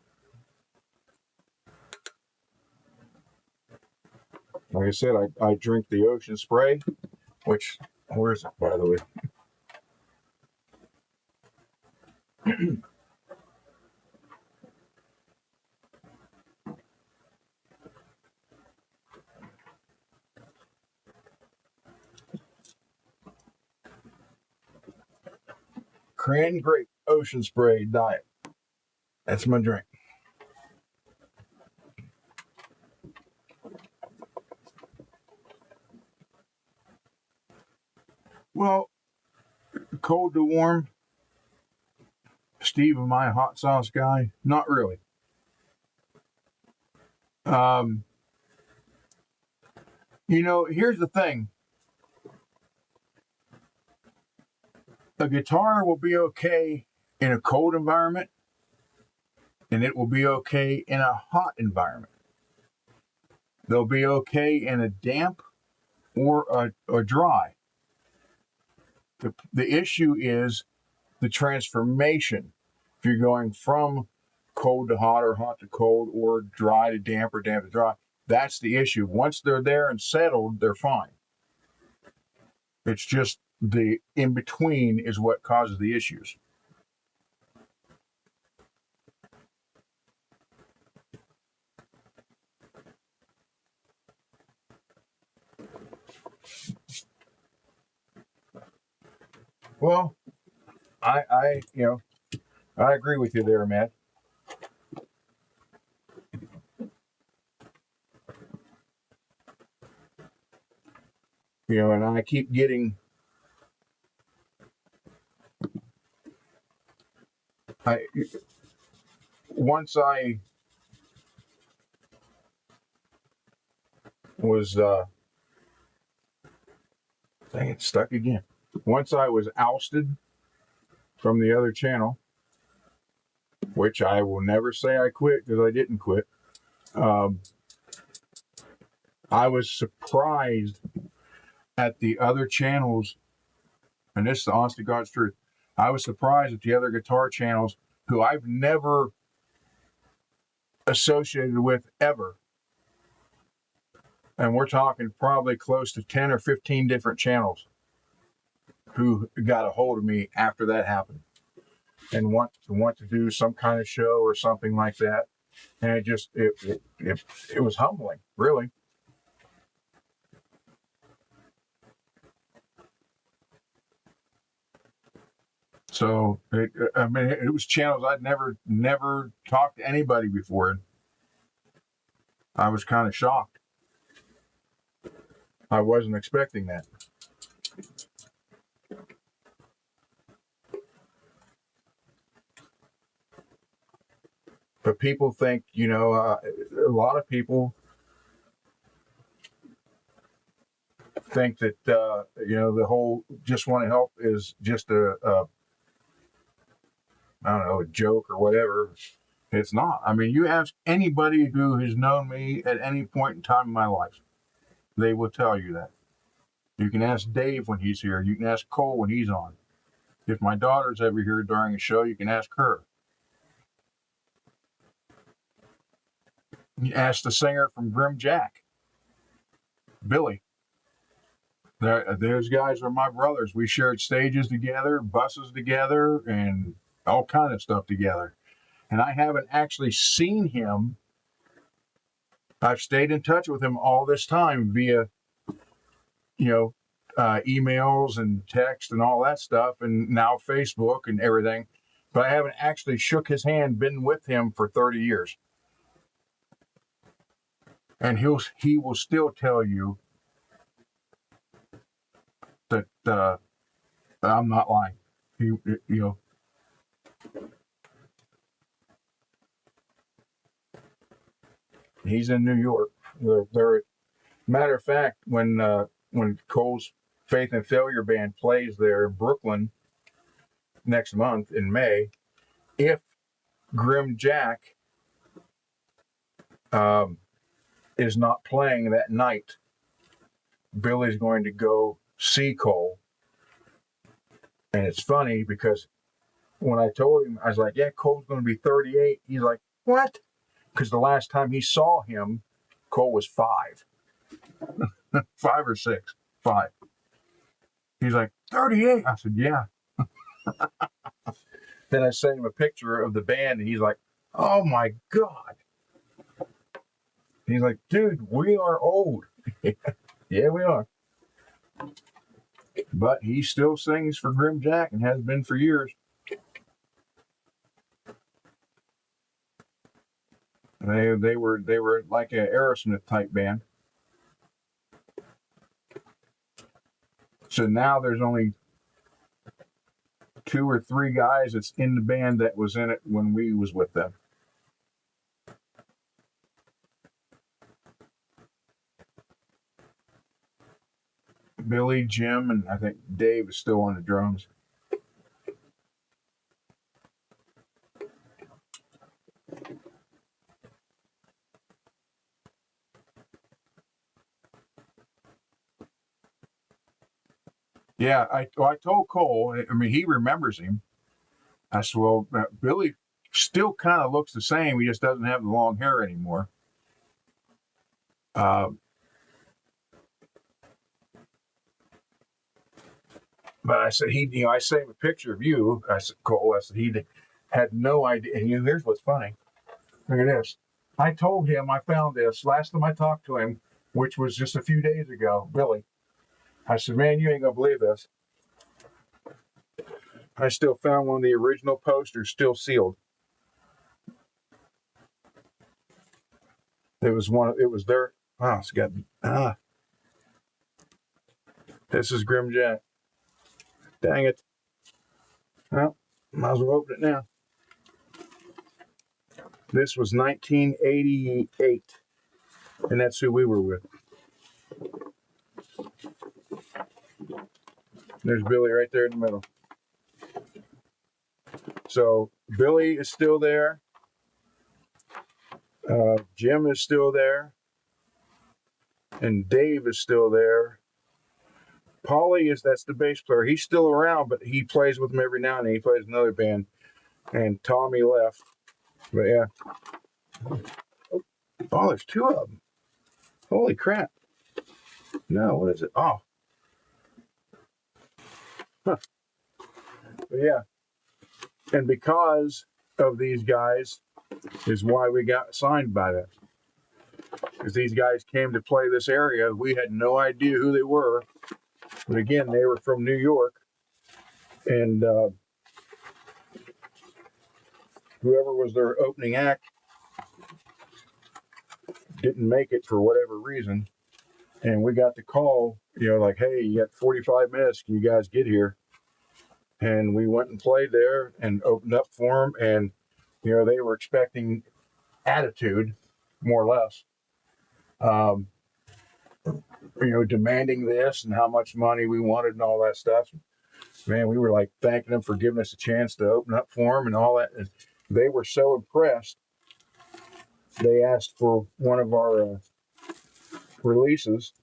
Like I said, I drink the Ocean Spray, which, where's it, by the way? Cran Grape Ocean Spray Diet. That's my drink. Well, cold to warm. Steve, am I a hot sauce guy? Not really. Um, here's the thing. A guitar will be okay in a cold environment, and it will be okay in a hot environment. They'll be okay in a damp or a dry. The issue is the transformation. If you're going from cold to hot or hot to cold or dry to damp or damp to dry, that's the issue. Once they're there and settled, they're fine. It's just the in between is what causes the issues. Well, I agree with you there, Matt. And I keep getting I once I was dang it, stuck again. Once I was ousted from the other channel, which I will never say I quit because I didn't quit. I was surprised at the other channels, and this is the honest to God's truth. I was surprised at the other guitar channels who I've never associated with ever. And we're talking probably close to 10 or 15 different channels who got a hold of me after that happened and want to do some kind of show or something like that. And it was humbling, really. So I mean, it was channels I'd never talked to anybody before. I was kind of shocked. I wasn't expecting that. But people think, a lot of people think that, the whole just want to help is just I don't know, a joke or whatever. It's not. I mean, you ask anybody who has known me at any point in time in my life, they will tell you that. You can ask Dave when he's here. You can ask Cole when he's on. If my daughter's ever here during a show, you can ask her. You ask the singer from Grim Jack, Billy. Those guys are my brothers. We shared stages together, buses together, and all kind of stuff together. And I haven't actually seen him. I've stayed in touch with him all this time via, emails and text and all that stuff, and now Facebook and everything. But I haven't actually shook his hand, been with him for 30 years. And he will still tell you that I'm not lying. He's in New York. Matter of fact, when Cole's Faith and Failure Band plays there in Brooklyn next month in May, if Grim Jack is not playing that night, Billy's going to go see Cole. And it's funny because when I told him, I was like, yeah, Cole's going to be 38. He's like, what? Because the last time he saw him, Cole was 5. 5 or 6. 5. He's like, 38. I said, yeah. Then I sent him a picture of the band, and he's like, oh my God. He's like, dude, we are old. Yeah, we are. But he still sings for Grim Jack and has been for years. They were like an Aerosmith type band. So now there's only 2 or 3 guys that's in the band that was in it when we was with them. Billy, Jim, and I think Dave is still on the drums. Yeah, I told Cole, I mean, he remembers him. I said, well, Billy still kind of looks the same. He just doesn't have the long hair anymore. But I said, I sent him a picture of you. I said, Cole, he had no idea. And here's what's funny. Look at this. I told him I found this last time I talked to him, which was just a few days ago, Billy. I said, man, you ain't going to believe this. I still found one of the original posters still sealed. It was there. Oh, it's got, this is Grim Jack. Dang it. Well, might as well open it now. This was 1988, and that's who we were with. There's Billy right there in the middle. So Billy is still there. Jim is still there. And Dave is still there. Paulie that's the bass player. He's still around, but he plays with them every now and then. He plays another band. And Tommy left. But yeah. Oh, there's 2 of them. Holy crap. No, what is it? Oh. Huh. But yeah. And because of these guys is why we got signed by them. Because these guys came to play this area. We had no idea who they were. But again, they were from New York. And whoever was their opening act didn't make it for whatever reason. And we got the call, like, hey, you got 45 minutes. Can you guys get here? And we went and played there and opened up for them. And, they were expecting attitude, more or less, um, demanding this and how much money we wanted and all that stuff. Man, we were like thanking them for giving us a chance to open up for them and all that. And they were so impressed. They asked for one of our releases,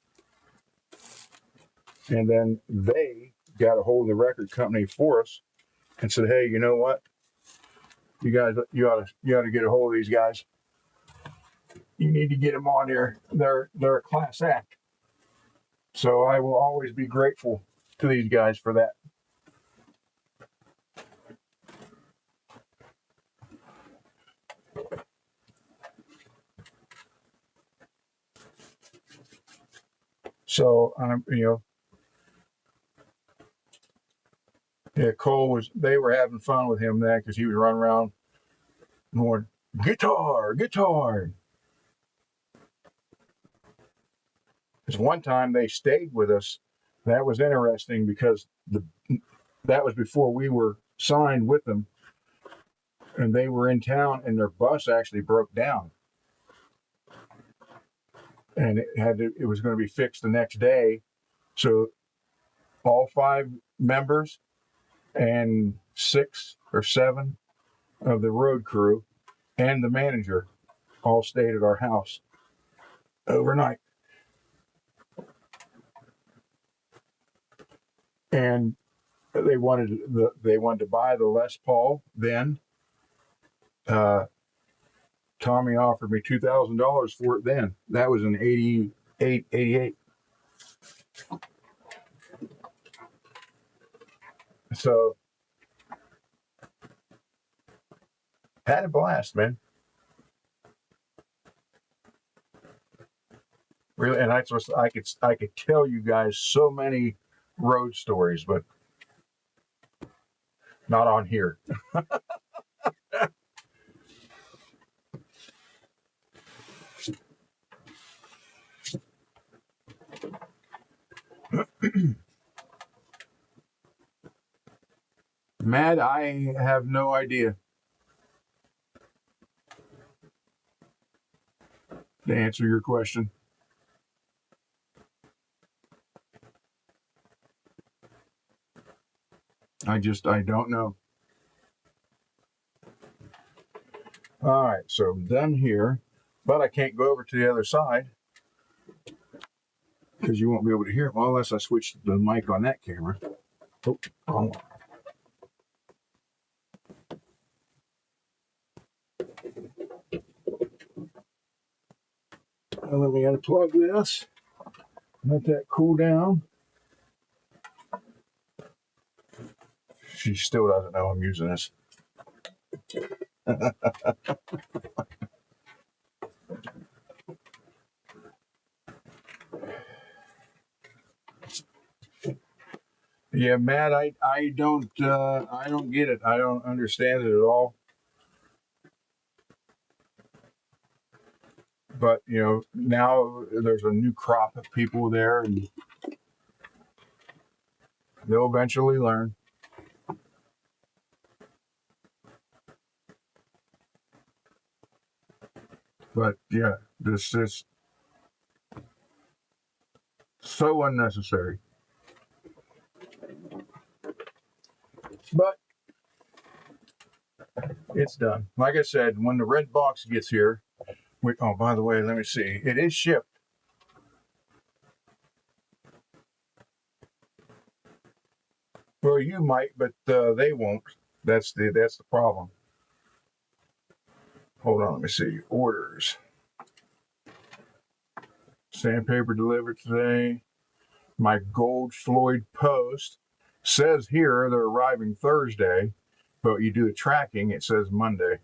and then they got a hold of the record company for us and said, "Hey, you know what? You guys, you ought to get a hold of these guys. You need to get them on here. They're a class act." So I will always be grateful to these guys for that. So yeah, they were having fun with him then because he was running around going, guitar. Because one time they stayed with us. That was interesting because that was before we were signed with them, and they were in town, and their bus actually broke down, and it was going to be fixed the next day. So all 5 members and 6 or 7 of the road crew and the manager all stayed at our house overnight. And they wanted to buy the Les Paul then. Tommy offered me $2,000 for it then. That was in 88, 88. So had a blast, man. Really, and that's what I could tell you guys so many road stories, but not on here. Matt, I have no idea to answer your question. I don't know. All right, so I'm done here, but I can't go over to the other side because you won't be able to hear it. Well, unless I switch the mic on that camera. Oh. Let me unplug this. Let that cool down. She still doesn't know I'm using this. Yeah, Matt, I don't get it. I don't understand it at all. But now there's a new crop of people there, and they'll eventually learn. But yeah, this is so unnecessary. But it's done. Like I said, when the red box gets here, oh, by the way, let me see. It is shipped. Well, you might, but they won't. That's the problem. Hold on, let me see. Orders. Sandpaper delivered today. My gold Floyd post says here they're arriving Thursday, but you do the tracking, it says Monday.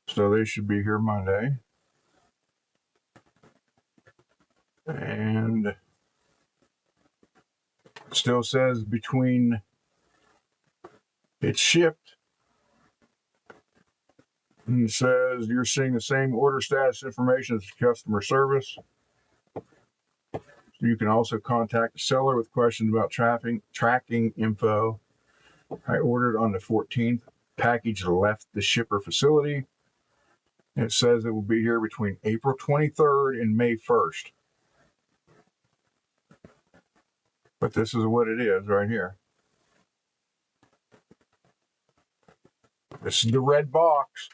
So they should be here Monday. And Still says between it's shipped. And it says you're seeing the same order status information as customer service. You can also contact the seller with questions about tracking info. I ordered on the 14th. Package left the shipper facility. It says it will be here between April 23rd and May 1st. But this is what it is right here. This is the red box.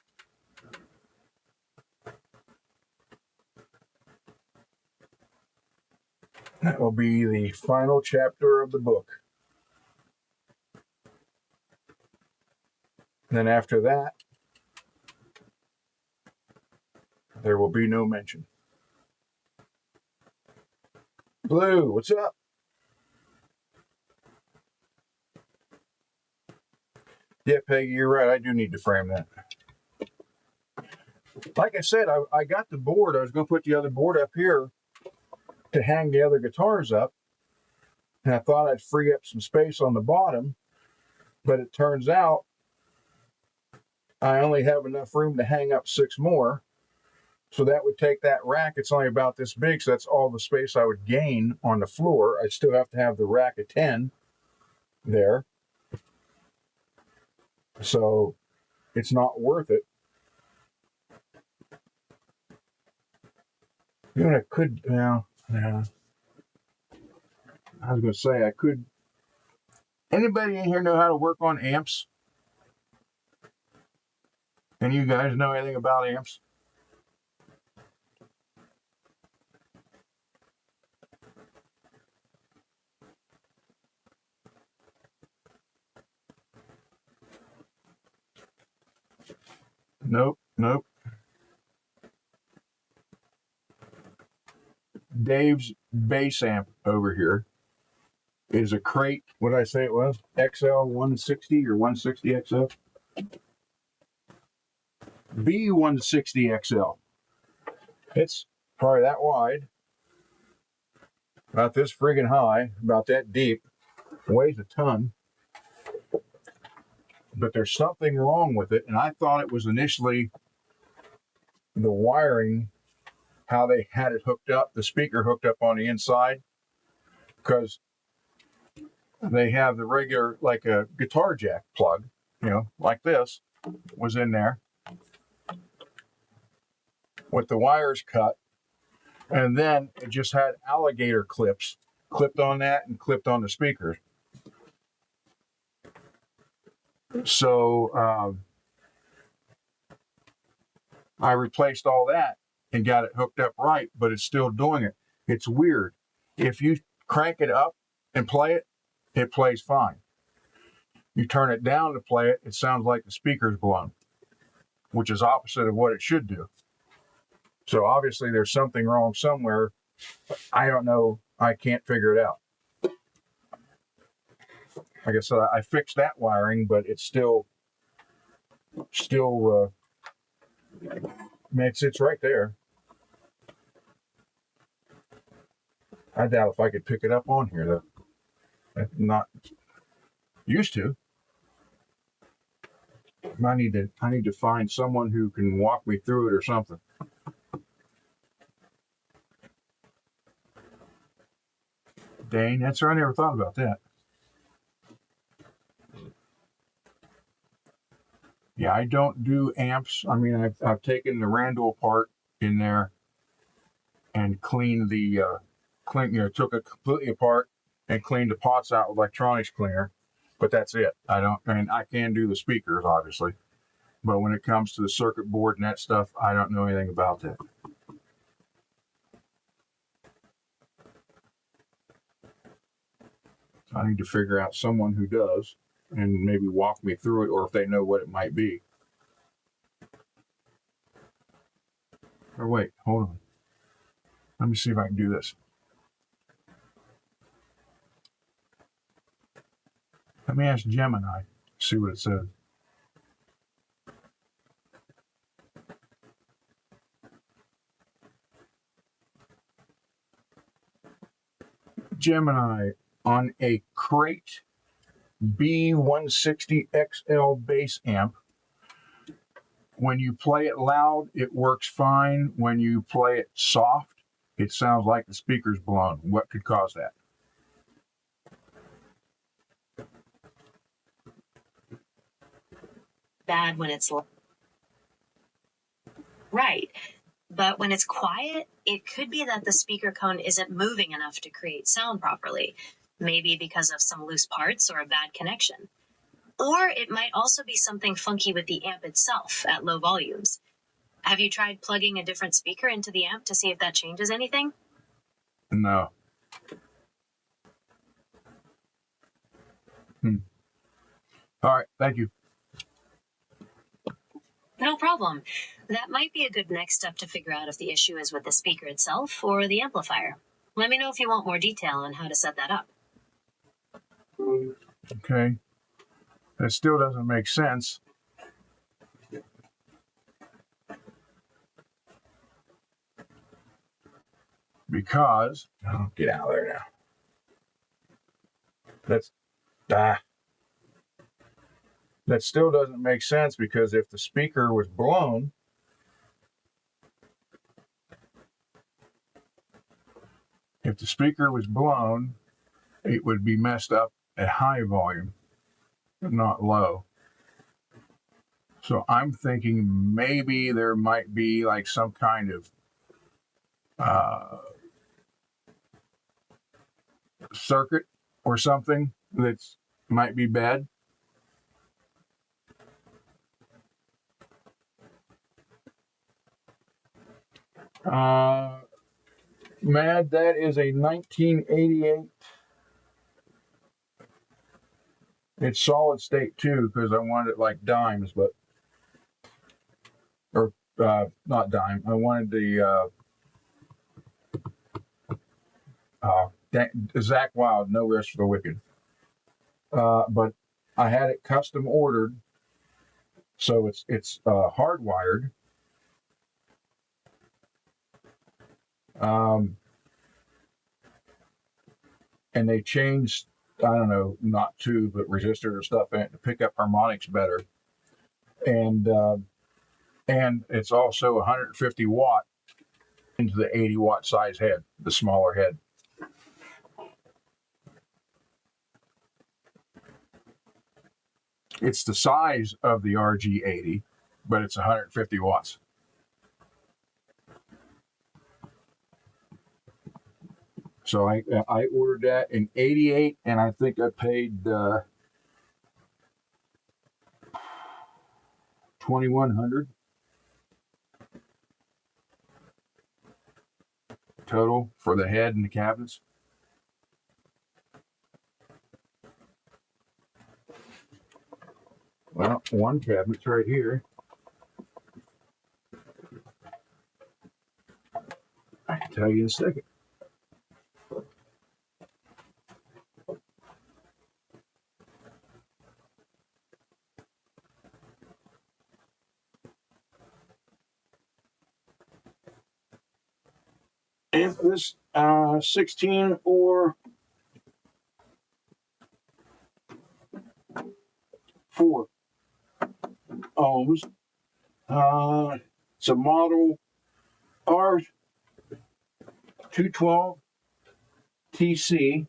That will be the final chapter of the book. Then after that, there will be no mention. Blue, what's up? Yeah, Peggy, you're right. I do need to frame that. Like I said, I got the board. I was going to put the other board up here to hang the other guitars up. And I thought I'd free up some space on the bottom. But it turns out I only have enough room to hang up 6 more. So that would take that rack. It's only about this big, so that's all the space I would gain on the floor. I still have to have the rack of 10 there. So it's not worth it. You know, I could, yeah. I was going to say, I could. Anybody in here know how to work on amps? Any of you guys know anything about amps? Nope. Dave's bass amp over here is a crate. What did I say it was? XL 160 or 160 XL? B160 XL. It's probably that wide, about this friggin' high, about that deep, weighs a ton. But there's something wrong with it, and I thought it was initially the wiring, how they had it hooked up, the speaker hooked up on the inside, because they have the regular, like a guitar jack plug, you know, like this, was in there with the wires cut, and then it just had alligator clips clipped on that and clipped on the speakers. So I replaced all that and got it hooked up right, but it's still doing it. It's weird. If you crank it up and play it, it plays fine. You turn it down to play it, it sounds like the speaker's blown, which is opposite of what it should do. So obviously there's something wrong somewhere. I don't know. I can't figure it out. Like I said, I fixed that wiring, but it's still, it's right there. I doubt if I could pick it up on here, though. I'm not used to. I need to find someone who can walk me through it or something. Dang, that's right. I never thought about that. Yeah, I don't do amps. I mean, I've taken the Randall part in there and cleaned took it completely apart and cleaned the pots out with electronics cleaner. But that's it. I can do the speakers, obviously. But when it comes to the circuit board and that stuff, I don't know anything about that. I need to figure out someone who does and maybe walk me through it, or if they know what it might be. Or wait, hold on. Let me see if I can do this. Let me ask Gemini, see what it says. Gemini, on a Crate B160XL bass amp. When you play it loud, it works fine. When you play it soft, it sounds like the speaker's blown. What could cause that? Bad when it's right. But when it's quiet, it could be that the speaker cone isn't moving enough to create sound properly, maybe because of some loose parts or a bad connection. Or it might also be something funky with the amp itself at low volumes. Have you tried plugging a different speaker into the amp to see if that changes anything? No. All right, thank you. No problem. That might be a good next step to figure out if the issue is with the speaker itself or the amplifier. Let me know if you want more detail on how to set that up. Okay. That still doesn't make sense. Because, oh, get out of there now. That still doesn't make sense, because if the speaker was blown, it would be messed up at high volume, but not low. So I'm thinking maybe there might be like some kind of circuit or something that might be bad. Mad, that is a 1988. It's solid state too, because I wanted it like dimes, but not dime. I wanted the Zach Wild, No Rest for the Wicked. But I had it custom ordered, so it's hardwired. And they changed, I don't know, not tube, but resistor or stuff in it to pick up harmonics better. And it's also 150 watt into the 80 watt size head, the smaller head. It's the size of the RG80, but it's 150 watts. So I ordered that in 88, and I think I paid $2,100 total for the head and the cabinets. Well, one cabinet's right here. I can tell you in a second. If this 16 or 4 ohms, it's a model R212 TC.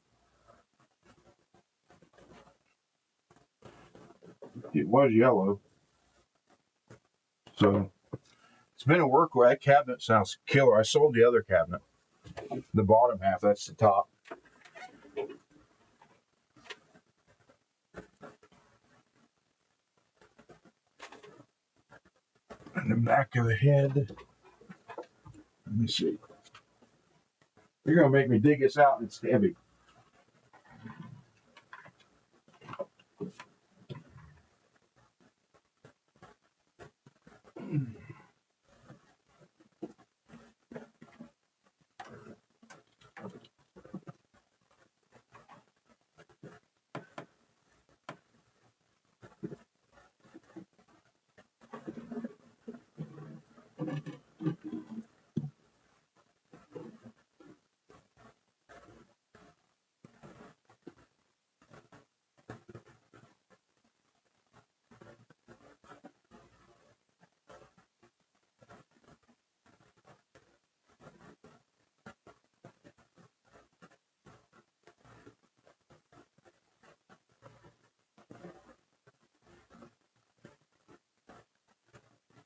It was yellow, so it's been a workhorse. That cabinet sounds killer. I sold the other cabinet, the bottom half. That's the top. And the back of the head. Let me see. You're gonna make me dig this out. It's heavy.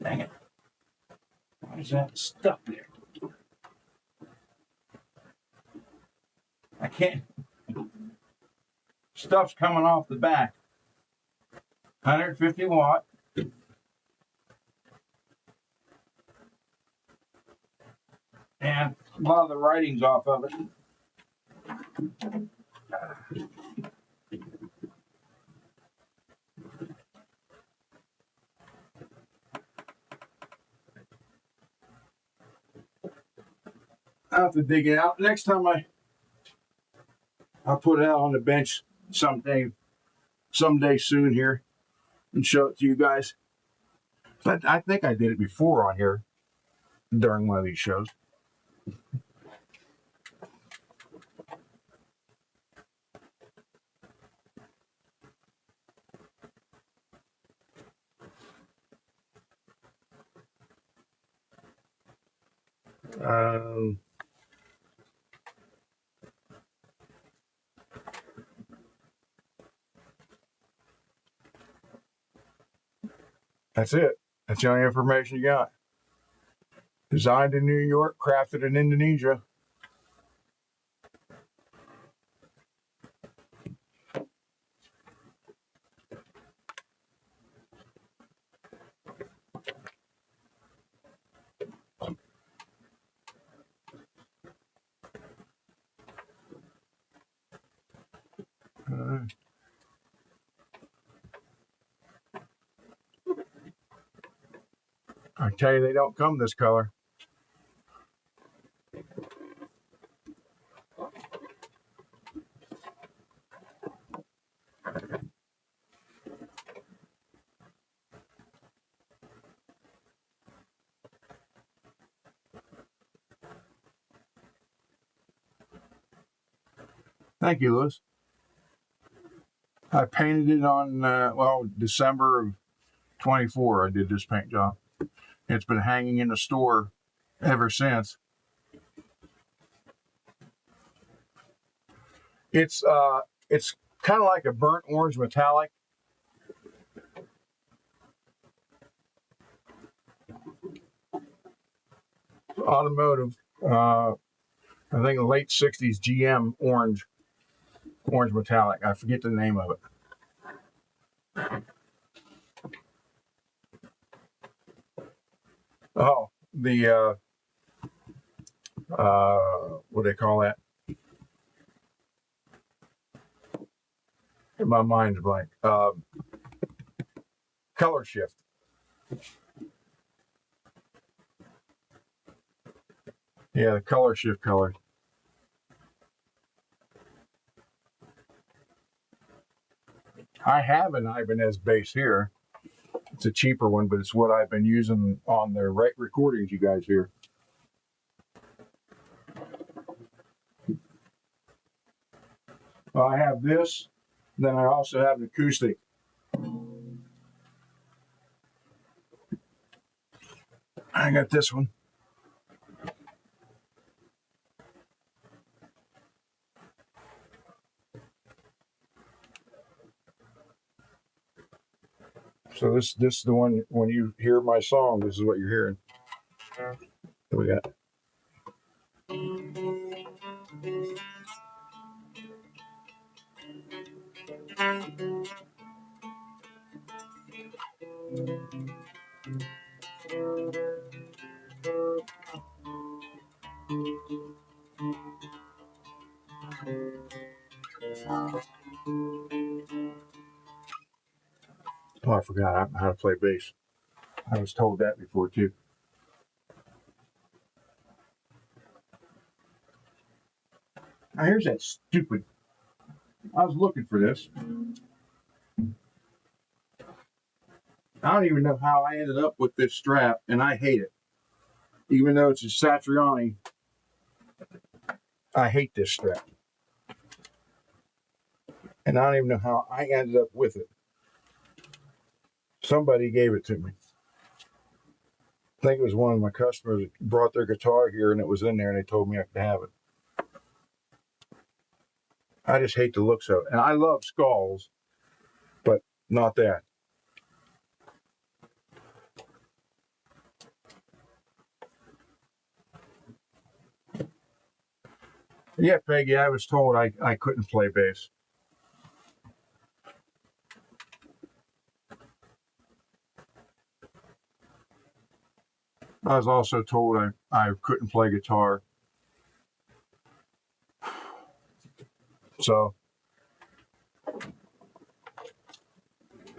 Dang it. Why is that stuck there? I can't. Stuff's coming off the back. 150 watt. And a lot of the writing's off of it. I'll have to dig it out. Next time I'll put it out on the bench someday soon here and show it to you guys. But I think I did it before on here during one of these shows. Um, that's it. That's the only information you got. Designed in New York, crafted in Indonesia. I tell you, they don't come this color. Thank you, Lewis. I painted it on, December of 24. I did this paint job. It's been hanging in the store ever since. It's kind of like a burnt orange metallic. Automotive, I think late 60s GM orange metallic. I forget the name of it. Oh, the what do they call that? My mind's blank. Color shift. Yeah, the color shift color. I have an Ibanez base here. It's a cheaper one, but it's what I've been using on the recordings you guys hear. I have this, then I also have an acoustic. I got this one. So this is the one, when you hear my song, this is what you're hearing. What we got? Oh, I forgot how to play bass. I was told that before too. Now here's that stupid. I was looking for this. I don't even know how I ended up with this strap, and I hate it. Even though it's a Satriani, I hate this strap. And I don't even know how I ended up with it. Somebody gave it to me. I think it was one of my customers that brought their guitar here and it was in there and they told me I could have it. I just hate the looks of it. And I love skulls, but not that. Yeah, Peggy, I was told I couldn't play bass. I was also told I couldn't play guitar. So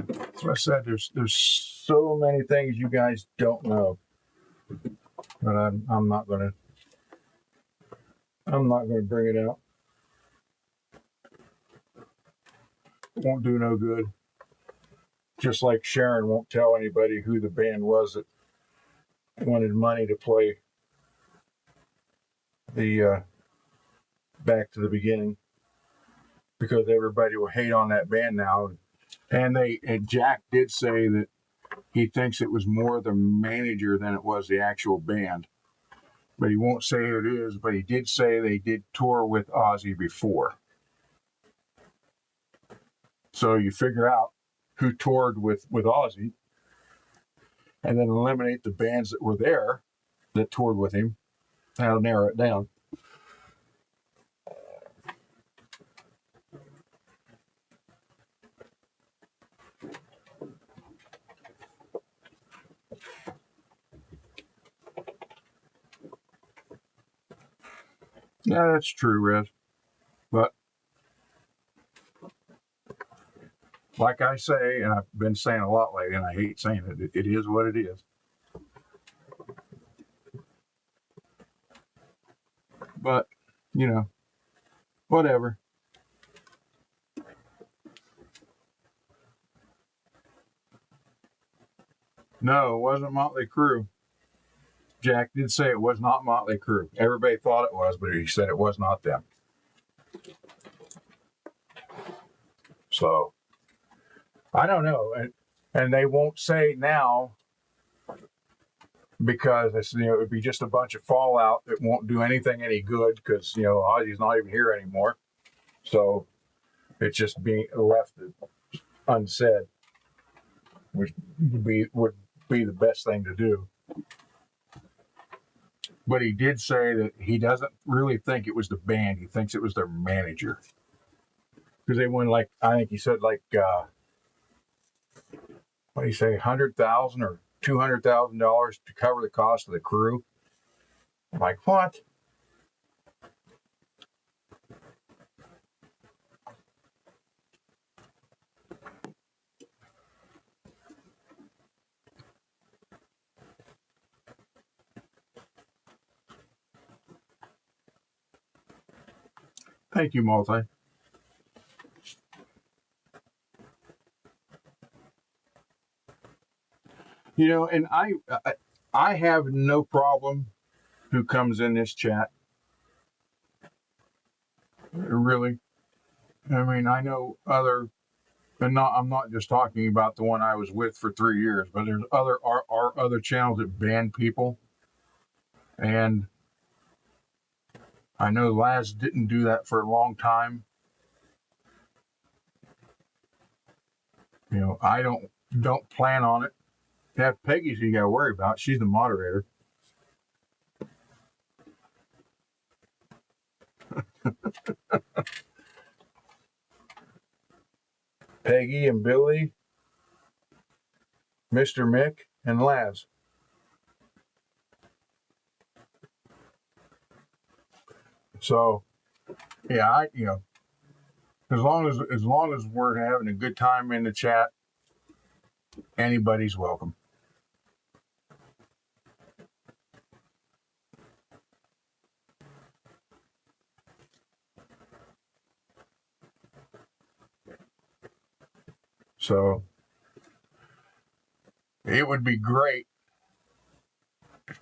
that's what I said. There's so many things you guys don't know, but I'm not gonna bring it out. It won't do no good. Just like Sharon won't tell anybody who the band was that wanted money to play the Back to the Beginning, because everybody will hate on that band now. And Jack did say that he thinks it was more the manager than it was the actual band, but he won't say who it is. But he did say they did tour with Ozzy before. So you figure out who toured with Ozzy, and then eliminate the bands that were there that toured with him. That'll narrow it down. Yeah, that's true, Rez. But like I say, and I've been saying a lot lately, and I hate saying it, it is what it is. But, whatever. No, it wasn't Motley Crue. Jack did say it was not Motley Crue. Everybody thought it was, but he said it was not them. So I don't know, and they won't say now because it would be just a bunch of fallout that won't do anything any good because Ozzy's not even here anymore. So it's just being left unsaid, which would be the best thing to do. But he did say that he doesn't really think it was the band. He thinks it was their manager. Because they won, like, I think he said, like, what do you say, $100,000 or $200,000 to cover the cost of the crew. I'm like, what? Thank you, Multi. And I have no problem who comes in this chat. Really. I mean, I know I'm not just talking about the one I was with for 3 years, but there's other channels that ban people. And I know Laz didn't do that for a long time. I don't plan on it. Have Peggy's you got to worry about. She's the moderator. Peggy and Billy, Mr. Mick, and Laz. So, yeah, as long as we're having a good time in the chat, anybody's welcome. So it would be great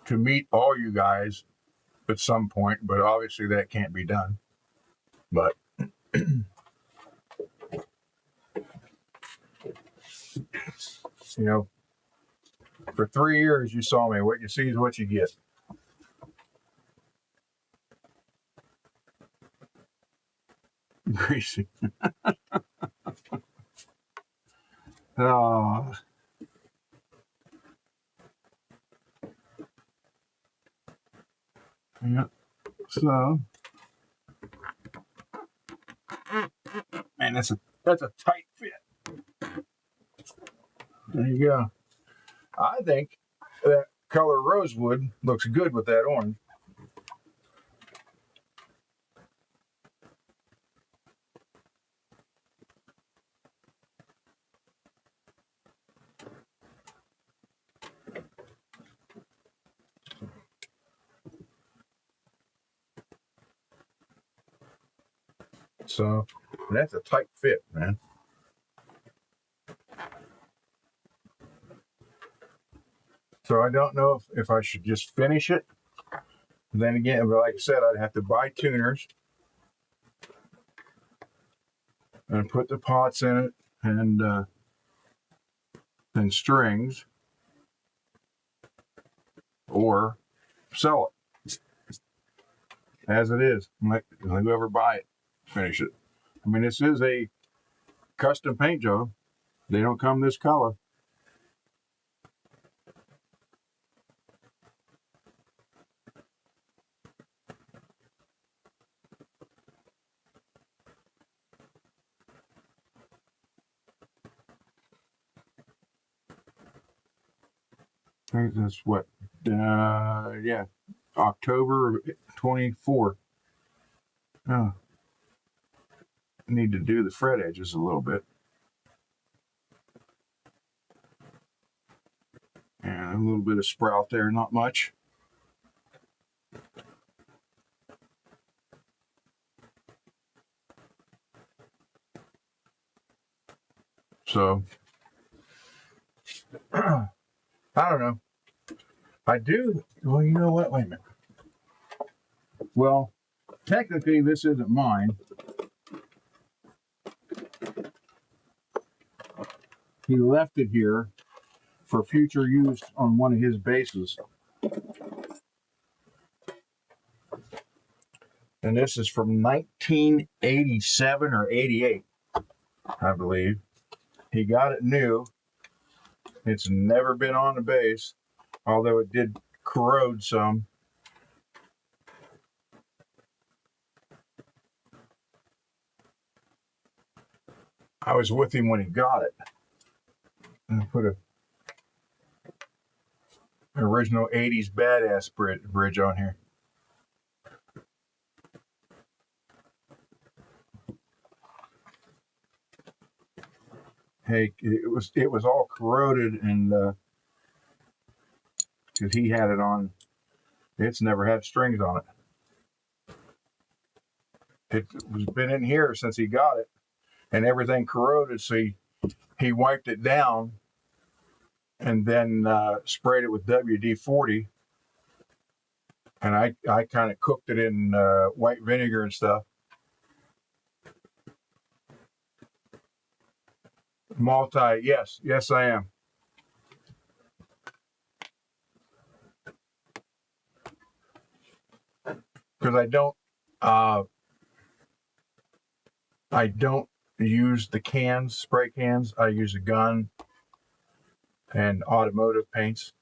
to meet all you guys at some point, but obviously that can't be done. But for 3 years you saw me. What you see is what you get. Greasy. Oh. Yeah. So that's a tight fit. There you go. I think that color rosewood looks good with that orange. So that's a tight fit, man. So I don't know if I should just finish it. Then again, but like I said, I'd have to buy tuners and put the pots in it and strings, or sell it as it is. Let whoever buy it finish it. I mean, this is a custom paint job. They don't come this color. I think that's what, yeah, October 24. Oh, need to do the fret edges a little bit. And a little bit of sprout there, not much. So, I don't know. I do. Well, you know what? Wait a minute. Well, technically, this isn't mine. He left it here for future use on one of his bases. And this is from 1987 or 88, I believe. He got it new. It's never been on the base, although it did corrode some. I was with him when he got it. I put a original 80s badass bridge on here. Hey, it was all corroded, and because he had it on, it's never had strings on it. It was been in here since he got it, and everything corroded. So he wiped it down, and then sprayed it with WD-40, and I kind of cooked it in white vinegar and stuff. Multi, yes, I am. Because I don't use the cans, spray cans. I use a gun and automotive paints.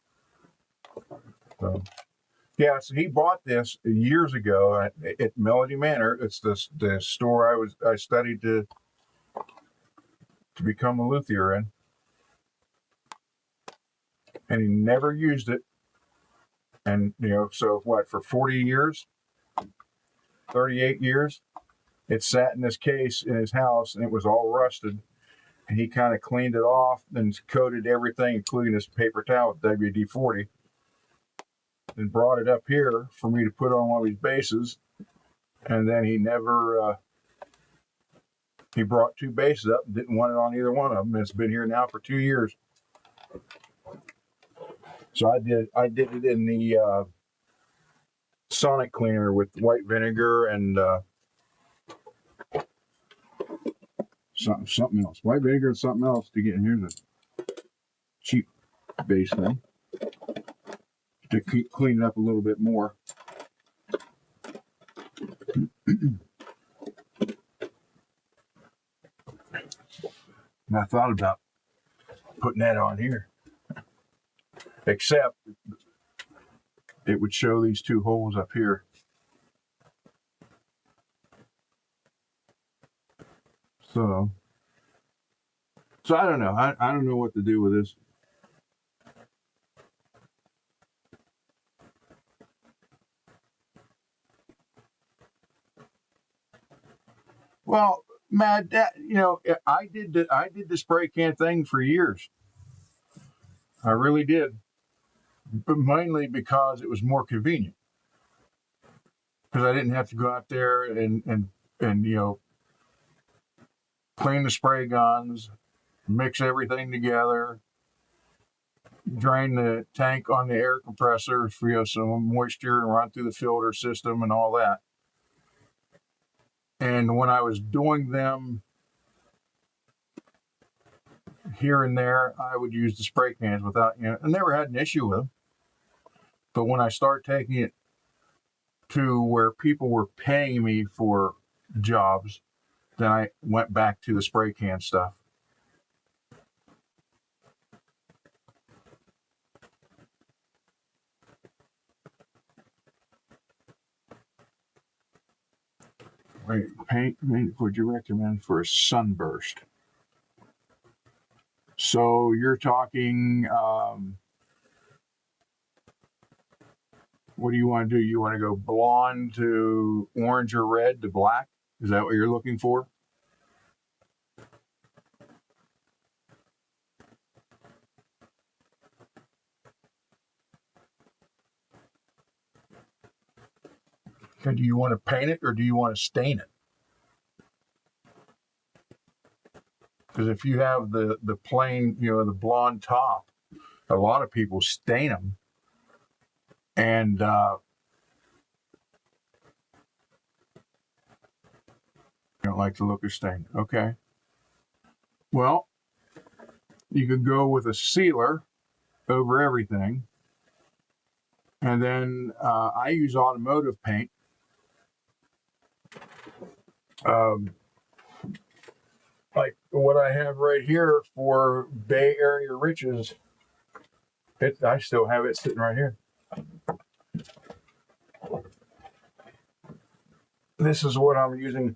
So, yeah, so he bought this years ago at Melody Manor. It's the store I studied to become a luthier in, and he never used it. And so what, for 40 years, 38 years, it sat in this case in his house, and it was all rusted. And he kind of cleaned it off and coated everything, including this paper towel, with WD-40, and brought it up here for me to put on one of these bases. And then he never, he brought two bases up and didn't want it on either one of them. And it's been here now for 2 years. So I did it in the sonic cleaner with white vinegar and something else. White vinegar and something else to get in here. The cheap base thing to clean it up a little bit more. And I thought about putting that on here, except it would show these two holes up here. So I don't know. I don't know what to do with this. Well, Matt, I did the spray can thing for years. I really did, but mainly because it was more convenient. Because I didn't have to go out there and clean the spray guns, mix everything together, drain the tank on the air compressor for some moisture and run through the filter system and all that. And when I was doing them here and there, I would use the spray cans without, I never had an issue with them. But when I start taking it to where people were paying me for jobs, then I went back to the spray can stuff. Wait, paint would you recommend for a sunburst? So you're talking, what do you want to do? You want to go blonde to orange or red to black? Is that what you're looking for? And do you want to paint it or do you want to stain it? Because if you have the plain, the blonde top, a lot of people stain them, and don't like the look of stain. Okay. Well, you could go with a sealer over everything, and then I use automotive paint. Like what I have right here for Bay Area Riches. I still have it sitting right here. This is what I'm using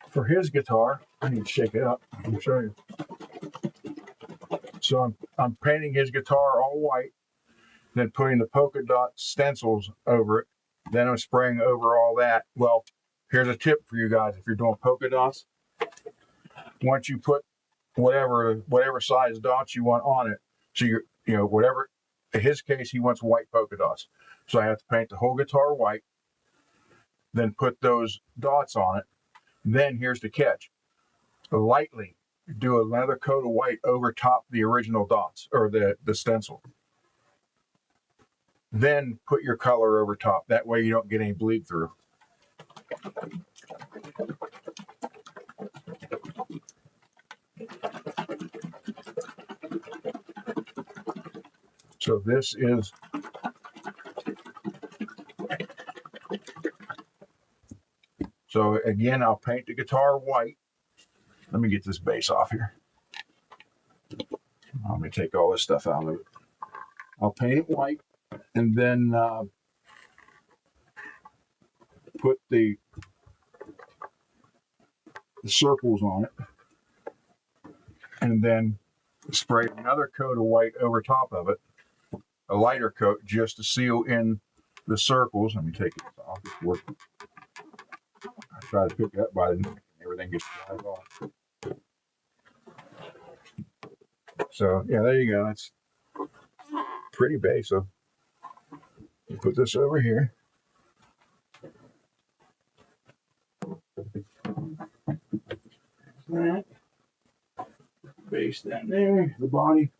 for his guitar. I need to shake it up. I'll show you. So I'm painting his guitar all white, then putting the polka dot stencils over it. Then I'm spraying over all that. Well, here's a tip for you guys. If you're doing polka dots, once you put whatever size dots you want on it, so whatever, in his case, he wants white polka dots. So I have to paint the whole guitar white, then put those dots on it. Then here's the catch. Lightly do another coat of white over top the original dots or the stencil. Then put your color over top. That way you don't get any bleed through. So this is so again, I'll paint the guitar white. Let me get this base off here. Let me take all this stuff out of it. I'll paint it white and then put the circles on it, and then spray another coat of white over top of it, a lighter coat just to seal in the circles. Let me take it off before I try to pick it up by the neck and everything gets dried off. So yeah, there you go. That's pretty base. So you put this over here. That base down there, the body.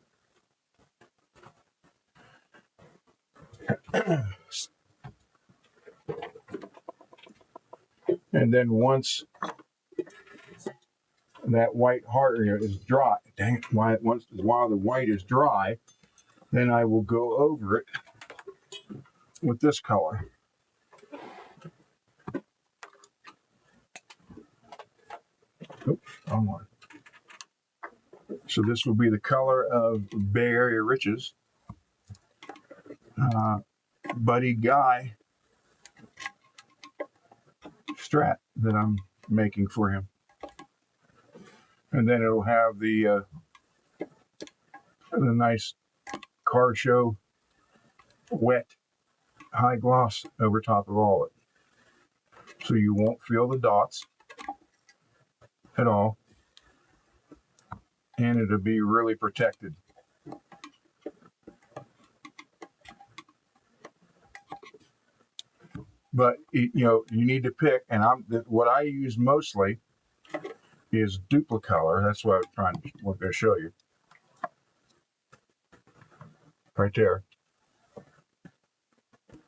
And then once that white heart is dry, dang it, while the white is dry, then I will go over it with this color. Oops, wrong one. So this will be the color of Bay Area Riches. Buddy Guy Strat that I'm making for him. And then it'll have the nice car show wet high gloss over top of all of it. So you won't feel the dots at all. And it'll be really protected. But you need to pick, and what I use mostly is Duplicolor. That's what I'm going to show you. Right there.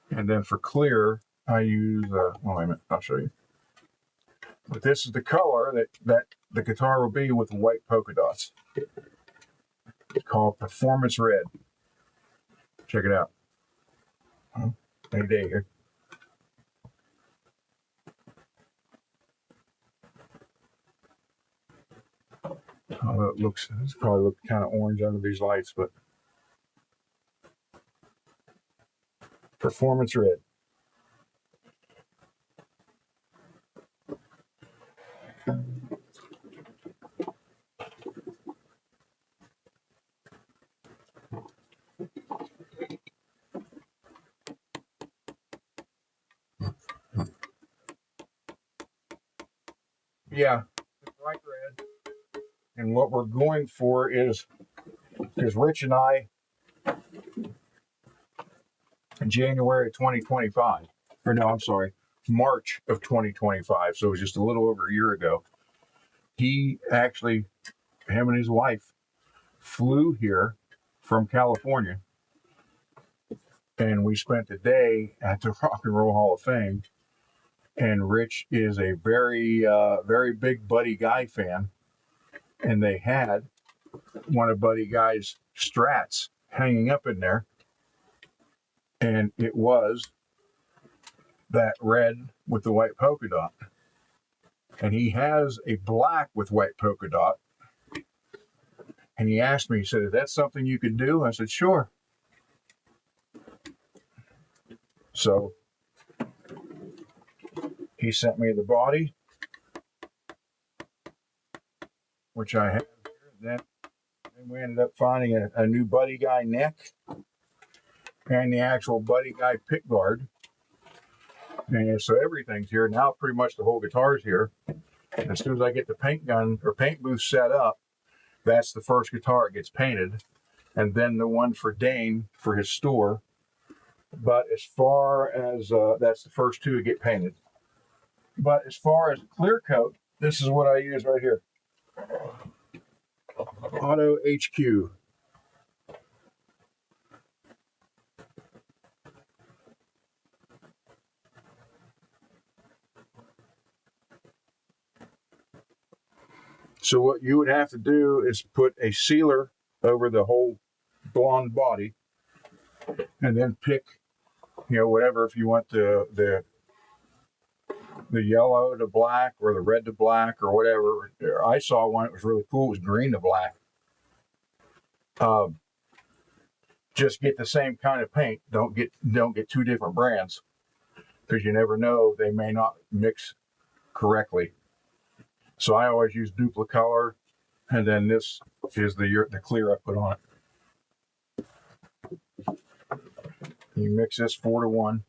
And then for clear, I use, wait a minute, I'll show you. But this is the color that the guitar will be with the white polka dots. It's called Performance Red. Check it out. Any day here. Although it's probably look kind of orange under these lights, but Performance Red. Yeah, it's bright red. And what we're going for is, because Rich and I, in January of 2025, or no, I'm sorry, March of 2025, so it was just a little over a year ago, he actually, him and his wife, flew here from California, and we spent the day at the Rock and Roll Hall of Fame. And Rich is a very, very big Buddy Guy fan, and they had one of Buddy Guy's Strats hanging up in there, and it was that red with the white polka dot. And he has a black with white polka dot. And he asked me, he said, "Is that something you could do?" I said, "Sure." So he sent me the body, which I have here. Then we ended up finding a new Buddy Guy neck and the actual Buddy Guy pick guard. And so everything's here. Now pretty much the whole guitar's here. And as soon as I get the paint gun or paint booth set up, that's the first guitar that gets painted. And then the one for Dane for his store. But as far as, that's the first two to get painted. But as far as clear coat, this is what I use right here. Auto HQ. So what you would have to do is put a sealer over the whole blonde body, and then pick, whatever, if you want the yellow to black or the red to black or whatever. I saw one that was really cool. It was green to black. Just get the same kind of paint. Don't get two different brands, because you never know, they may not mix correctly. So I always use Duplicolor, and then this is the clear I put on it. You mix this 4-to-1.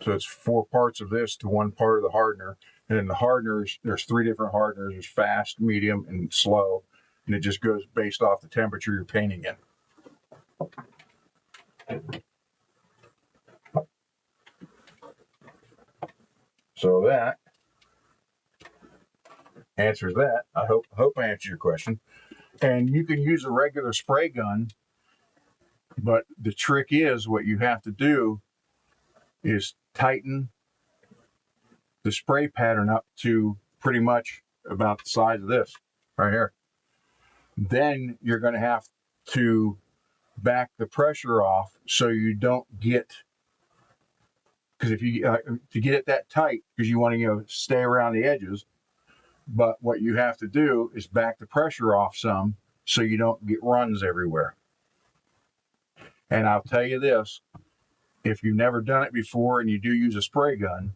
So it's 4 parts of this to 1 part of the hardener. And then the hardeners, there's 3 different hardeners. There's fast, medium, and slow. And it just goes based off the temperature you're painting in. So that answers that. I hope I answered your question. And you can use a regular spray gun, but the trick is, what you have to do is tighten the spray pattern up to pretty much about the size of this right here. Then you're going to have to back the pressure off so you don't get, because if you to get it that tight, because you want to stay around the edges. But what you have to do is back the pressure off some so you don't get runs everywhere. And I'll tell you this, if you've never done it before and you do use a spray gun,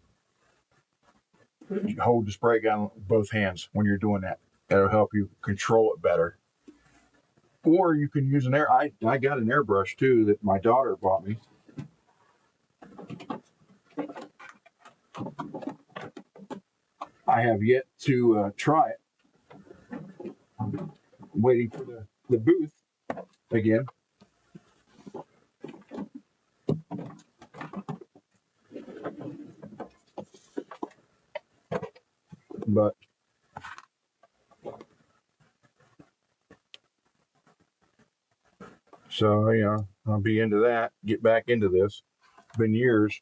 hold the spray gun with both hands when you're doing that. That'll help you control it better. Or you can use an air. I got an airbrush too that my daughter bought me. I have yet to try it. I'm waiting for the booth again. But so, you know, I'll be into that, get back into this. Been years.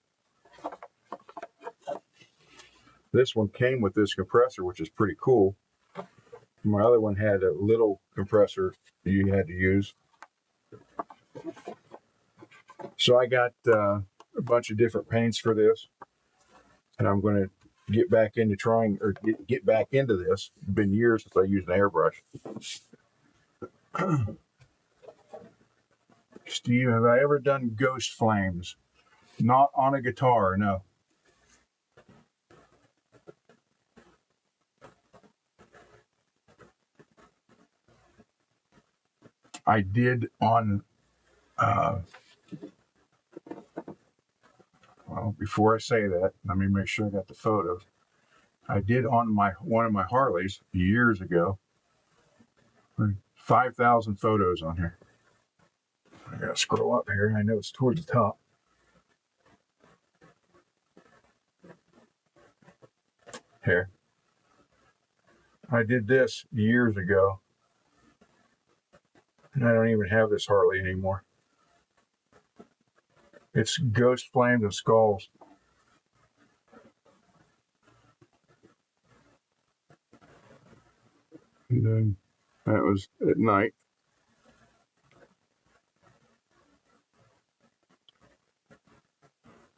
This one came with this compressor, which is pretty cool. My other one had a little compressor you had to use. So I got a bunch of different paints for this, and I'm going to get back into trying, or get back into this. It's been years since I used an airbrush. Steve, have I ever done ghost flames? Not on a guitar, no. I did on, well, before I say that, let me make sure I got the photos. I did on one of my Harleys years ago. 5,000 photos on here. I gotta scroll up here. I know it's towards the top. Here. I did this years ago. And I don't even have this Harley anymore. It's Ghost Flames and Skulls. And then that was at night.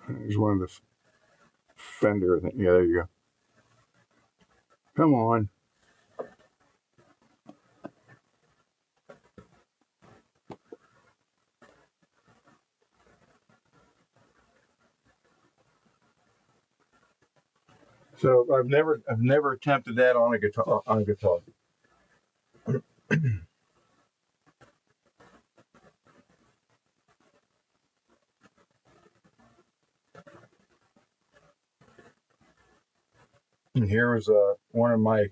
There's one of the fender, I think. Yeah, there you go. Come on. So I've never attempted that on a guitar. And here is one of my,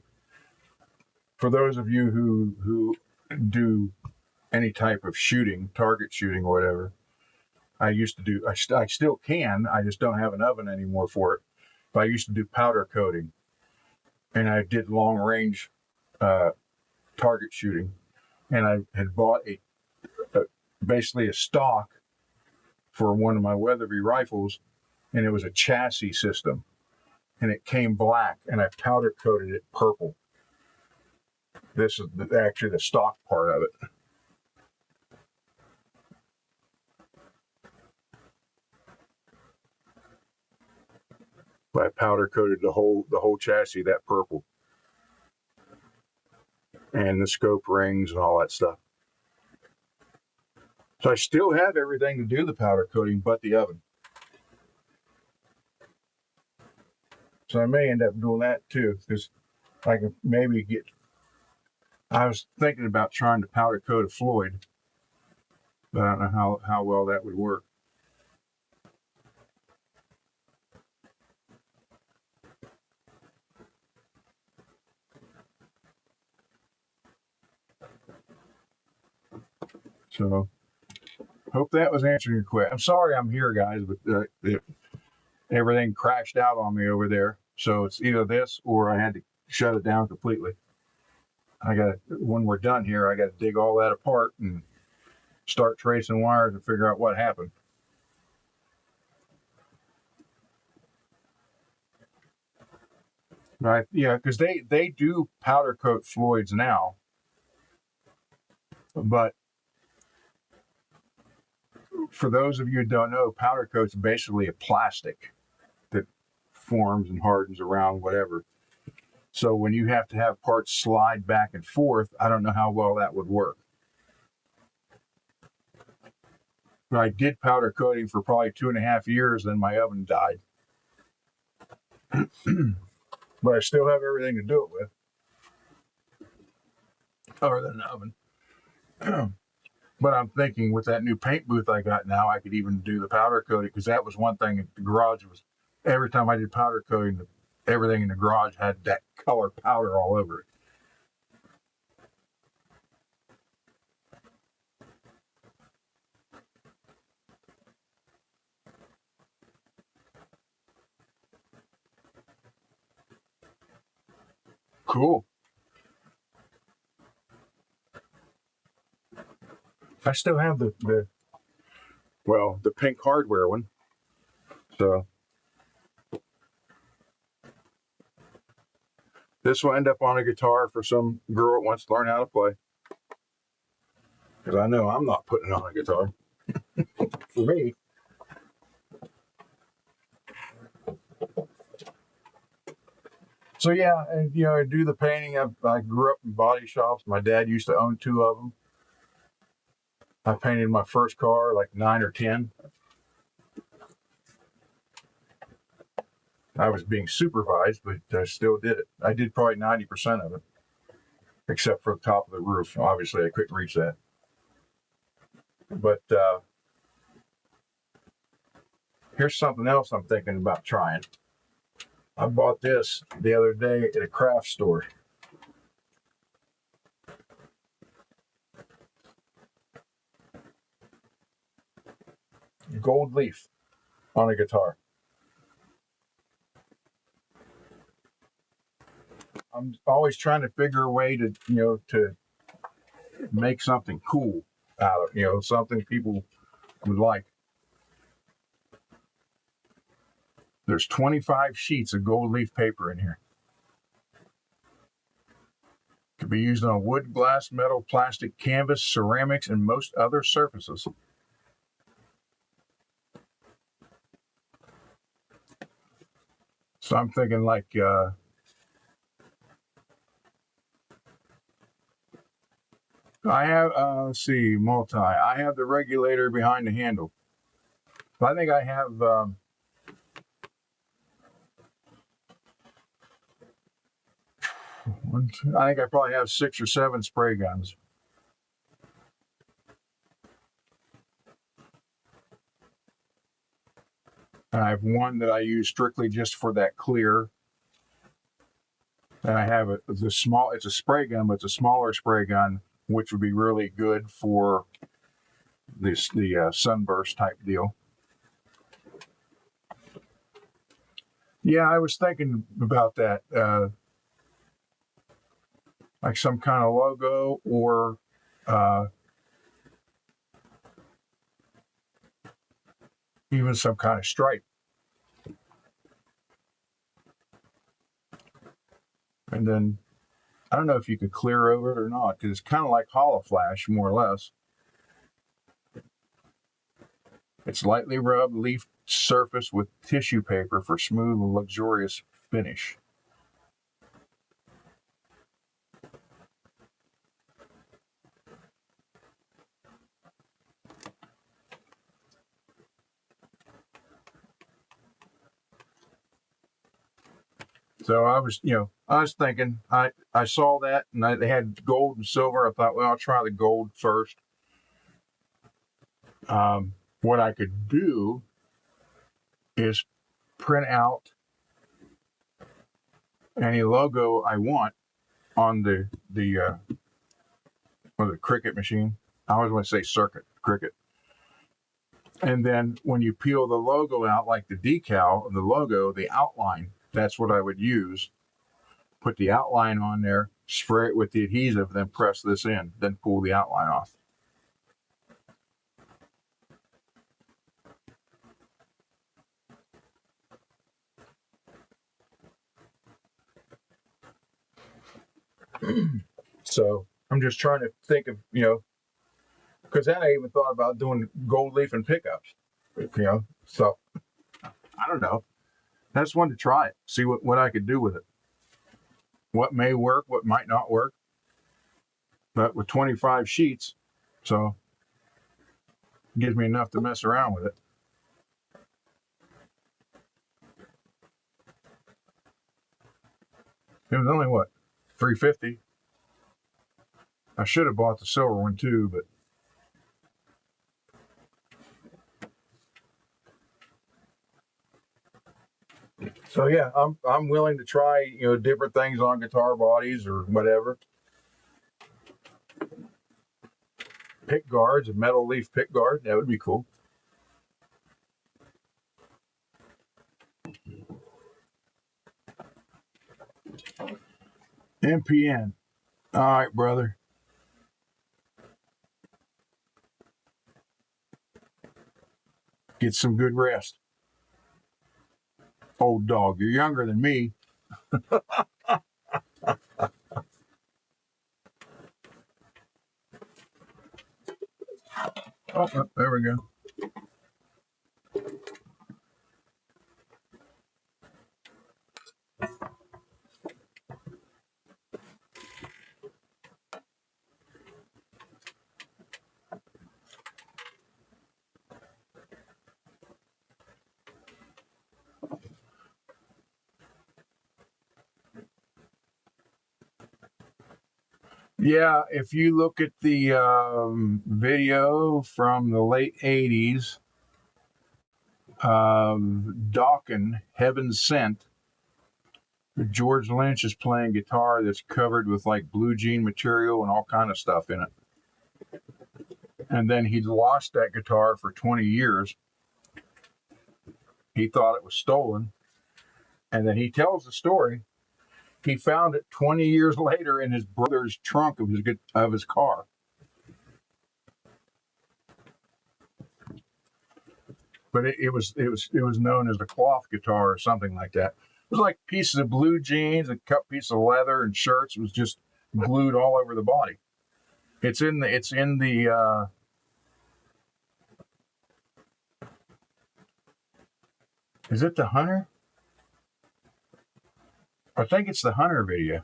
for those of you who do any type of shooting, target shooting or whatever, I used to do, I still can, I just don't have an oven anymore for it. But I used to do powder coating, and I did long range target shooting, and I had bought basically a stock for one of my Weatherby rifles, and it was a chassis system, and it came black, and I powder coated it purple. This is actually the stock part of it. But I powder coated the whole chassis that purple, and the scope rings and all that stuff. So I still have everything to do the powder coating but the oven. So I may end up doing that too, because I can maybe get, I was thinking about trying to powder coat a Floyd, but I don't know how well that would work. So hope that was answering your question. I'm sorry I'm here, guys, but everything crashed out on me over there. So it's either this or I had to shut it down completely. When we're done here, I got to dig all that apart and start tracing wires and figure out what happened. Right? Yeah, because they do powder coat Floyds now, but for those of you who don't know, powder coat's basically a plastic that forms and hardens around whatever. So when you have to have parts slide back and forth, I don't know how well that would work. But I did powder coating for probably 2.5 years, then my oven died. but I still have everything to do it with, other than an oven. But I'm thinking with that new paint booth I got now, I could even do the powder coating, because that was one thing at the garage was every time I did powder coating, everything in the garage had that color powder all over it. Cool. I still have the pink hardware one. So this will end up on a guitar for some girl that wants to learn how to play. Because I know I'm not putting it on a guitar. For me. So yeah, and I do the painting. I grew up in body shops. My dad used to own 2 of them. I painted my first car like 9 or 10. I was being supervised, but I still did it. I did probably 90% of it, except for the top of the roof. Obviously, I couldn't reach that. But here's something else I'm thinking about trying. I bought this the other day at a craft store. Gold leaf on a guitar. I'm always trying to figure a way to, to make something cool out of, something people would like. There's 25 sheets of gold leaf paper in here. Could be used on wood, glass, metal, plastic, canvas, ceramics, and most other surfaces. So I'm thinking like, I have, let's see, I have the regulator behind the handle. I think I have, I think I probably have 6 or 7 spray guns. And I have one that I use strictly just for that clear. And I have it's a spray gun, but it's a smaller spray gun, which would be really good for the sunburst type deal. Yeah, I was thinking about that, like some kind of logo or even some kind of stripe. And then I don't know if you could clear over it or not, because it's kind of like hollow flash, more or less. It's lightly rubbed leaf surface with tissue paper for smooth and luxurious finish. So I was thinking, I saw that and they had gold and silver. I thought, well, I'll try the gold first. What I could do is print out any logo I want on the Cricut machine. I always want to say Cricut. And then when you peel the logo out, like the decal of the logo, the outline, that's what I would use. Put the outline on there, spray it with the adhesive, then press this in, then pull the outline off. So I'm just trying to think of, because then I even thought about doing gold leaf and pickups, so I don't know. I just wanted to try it, see what I could do with it. What may work, what might not work. But with 25 sheets, so it gives me enough to mess around with it. It was only what, $350. I should have bought the silver one too, but so yeah, I'm willing to try, different things on guitar bodies or whatever. Pick guards, a metal leaf pick guard, that would be cool. MPN. All right, brother. Get some good rest. Old dog, you're younger than me. Oh, there we go. Yeah, if you look at the video from the late 80s, Dawkins, Heaven Sent, George Lynch is playing guitar that's covered with like blue jean material and all kind of stuff in it. And then he lost that guitar for 20 years. He thought it was stolen. And then he tells the story. He found it 20 years later in his brother's trunk of his car. But it was known as a cloth guitar or something like that. It was like pieces of blue jeans, a cut piece of leather, and shirts. It was just glued all over the body. It's in the is it the Hunter? I think it's the Hunter video.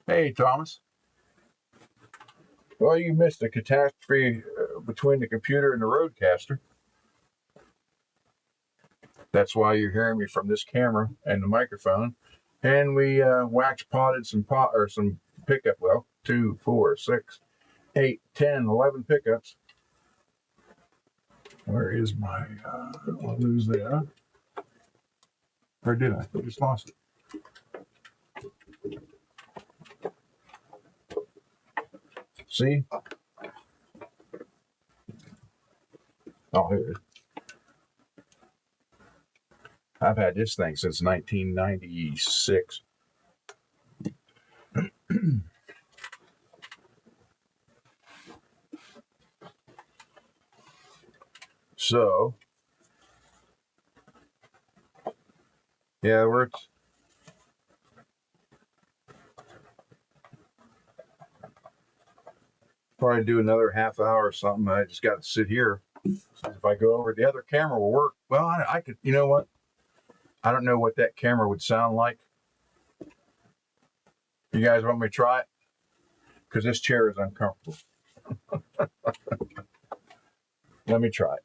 Hey, Thomas. Well, you missed a catastrophe between the computer and the Rodecaster. That's why you're hearing me from this camera and the microphone. And we wax potted some pickup. Well, 2, 4, 6, 8, 10, 11 pickups. Where is my? I'll lose that. Or did I? I just lost it. See? Oh, here it is. I've had this thing since 1996. So, yeah, we're probably do another half hour or something. I just got to sit here. So if I go over, the other camera will work. Well, I could, you know what? I don't know what that camera would sound like. You guys want me to try it? Because this chair is uncomfortable. Let me try it.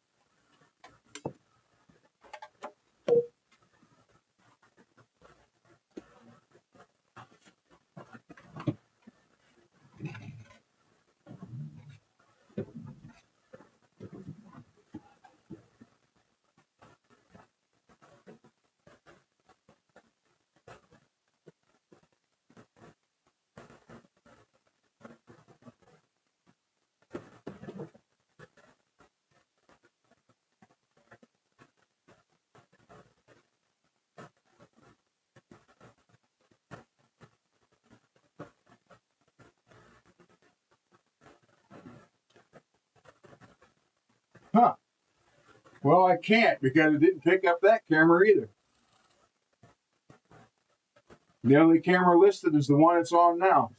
Huh. Well, I can't because it didn't pick up that camera either. The only camera listed is the one it's on now.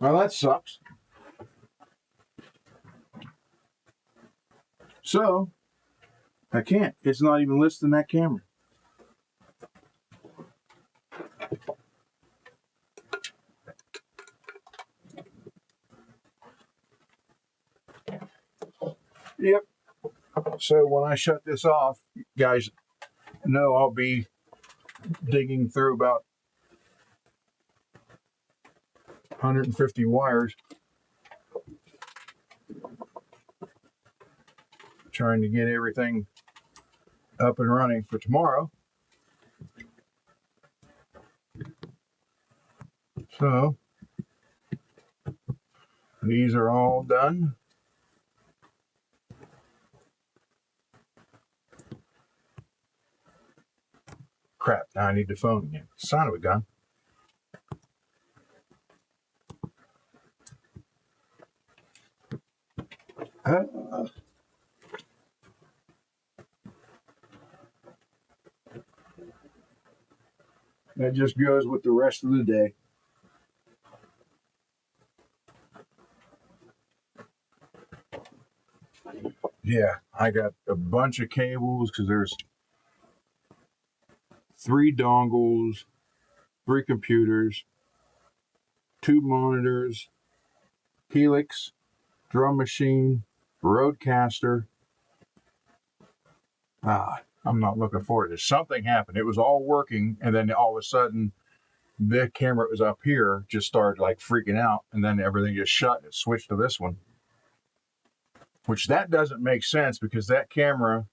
Well, that sucks. So I can't. It's not even listed in that camera. Yep. So when I shut this off, guys know I'll be digging through about 150 wires, trying to get everything up and running for tomorrow. So these are all done. Crap, now I need the phone again. Son of a gun. That just goes with the rest of the day. Yeah, I got a bunch of cables because there's 3 dongles, 3 computers, 2 monitors, Helix, drum machine, Roadcaster. I'm not looking forward to this. Something happened. It was all working, and then all of a sudden, the camera that was up here just started like freaking out, and then everything just shut. It switched to this one, which that doesn't make sense because that camera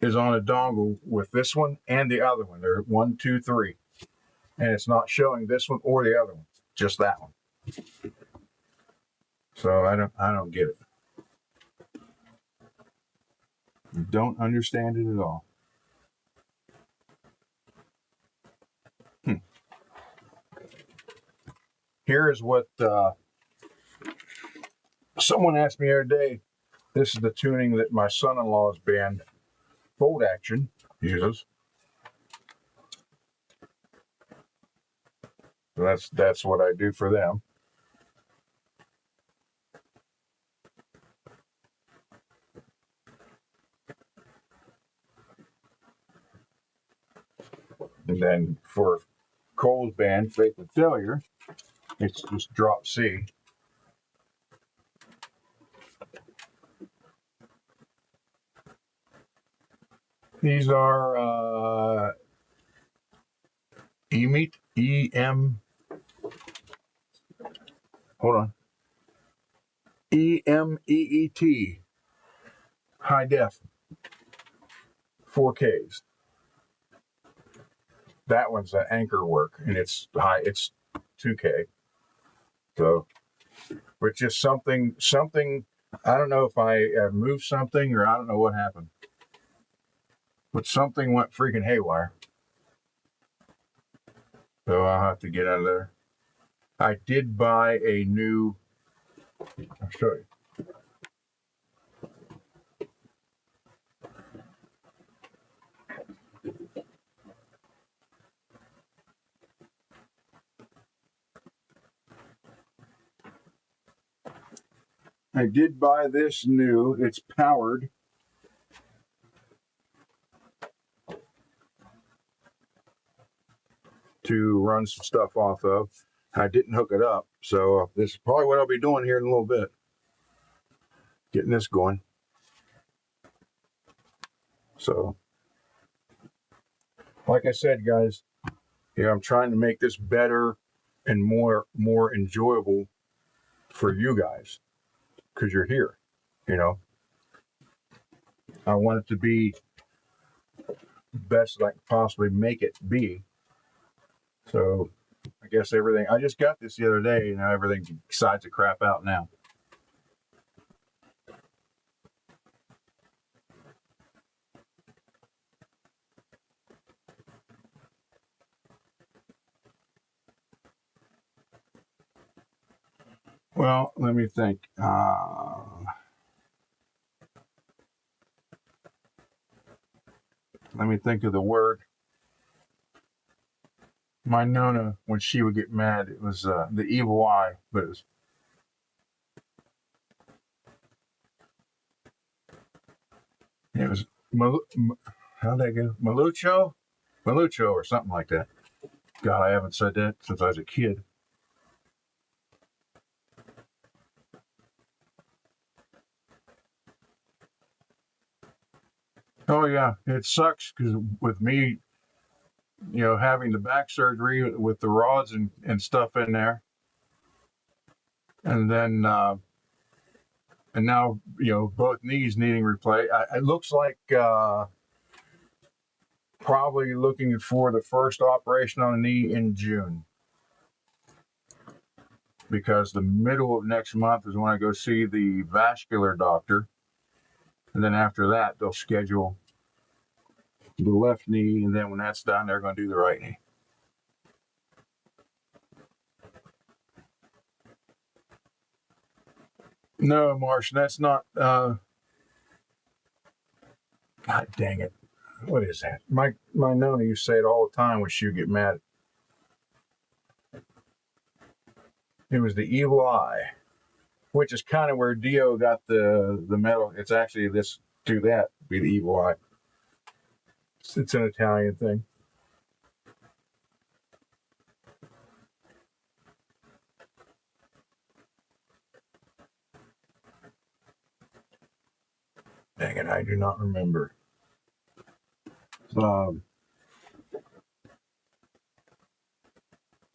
is on a dongle with this one and the other one. They're 1, 2, 3, and it's not showing this one or the other one, just that one. So I don't get it. Don't understand it at all. Here is what someone asked me the other day. This is the tuning that my son-in-law's band, Fold Action, uses. So that's what I do for them. And then for Cole's band, Faith and Failure, it's just drop C. These are hold on, EMEET, high def, 4Ks. That one's an anchor work, and it's 2K. So, but just something. I don't know if I moved something or I don't know what happened, but something went freaking haywire. So I'll have to get out of there. I did buy a new. I'll show you. I did buy this new. It's powered. To run some stuff off of. I didn't hook it up, so this is probably what I'll be doing here in a little bit. Getting this going. So, like I said, guys, I'm trying to make this better and more enjoyable for you guys because you're here. I want it to be best that I can possibly make it be. So I guess everything. I just got this the other day, and now everything decides to crap out now. Well, let me think. Let me think of the word. My Nona, when she would get mad, it was the evil eye, but it was It was how'd that go? Malucho or something like that. God, I haven't said that since I was a kid. Oh yeah, it sucks because with me, having the back surgery with the rods and stuff in there, and then and now both knees needing replaced. It looks like probably looking for the first operation on a knee in June, because the middle of next month is when I go see the vascular doctor, and then after that they'll schedule the left knee, and then when that's done, they're going to do the right knee. No, Martian, that's not. God dang it! What is that? My Nona used to say it all the time when she would get mad. It was the evil eye, which is kind of where Dio got the medal. It's actually this to that be the evil eye. It's an Italian thing. Dang it, I do not remember.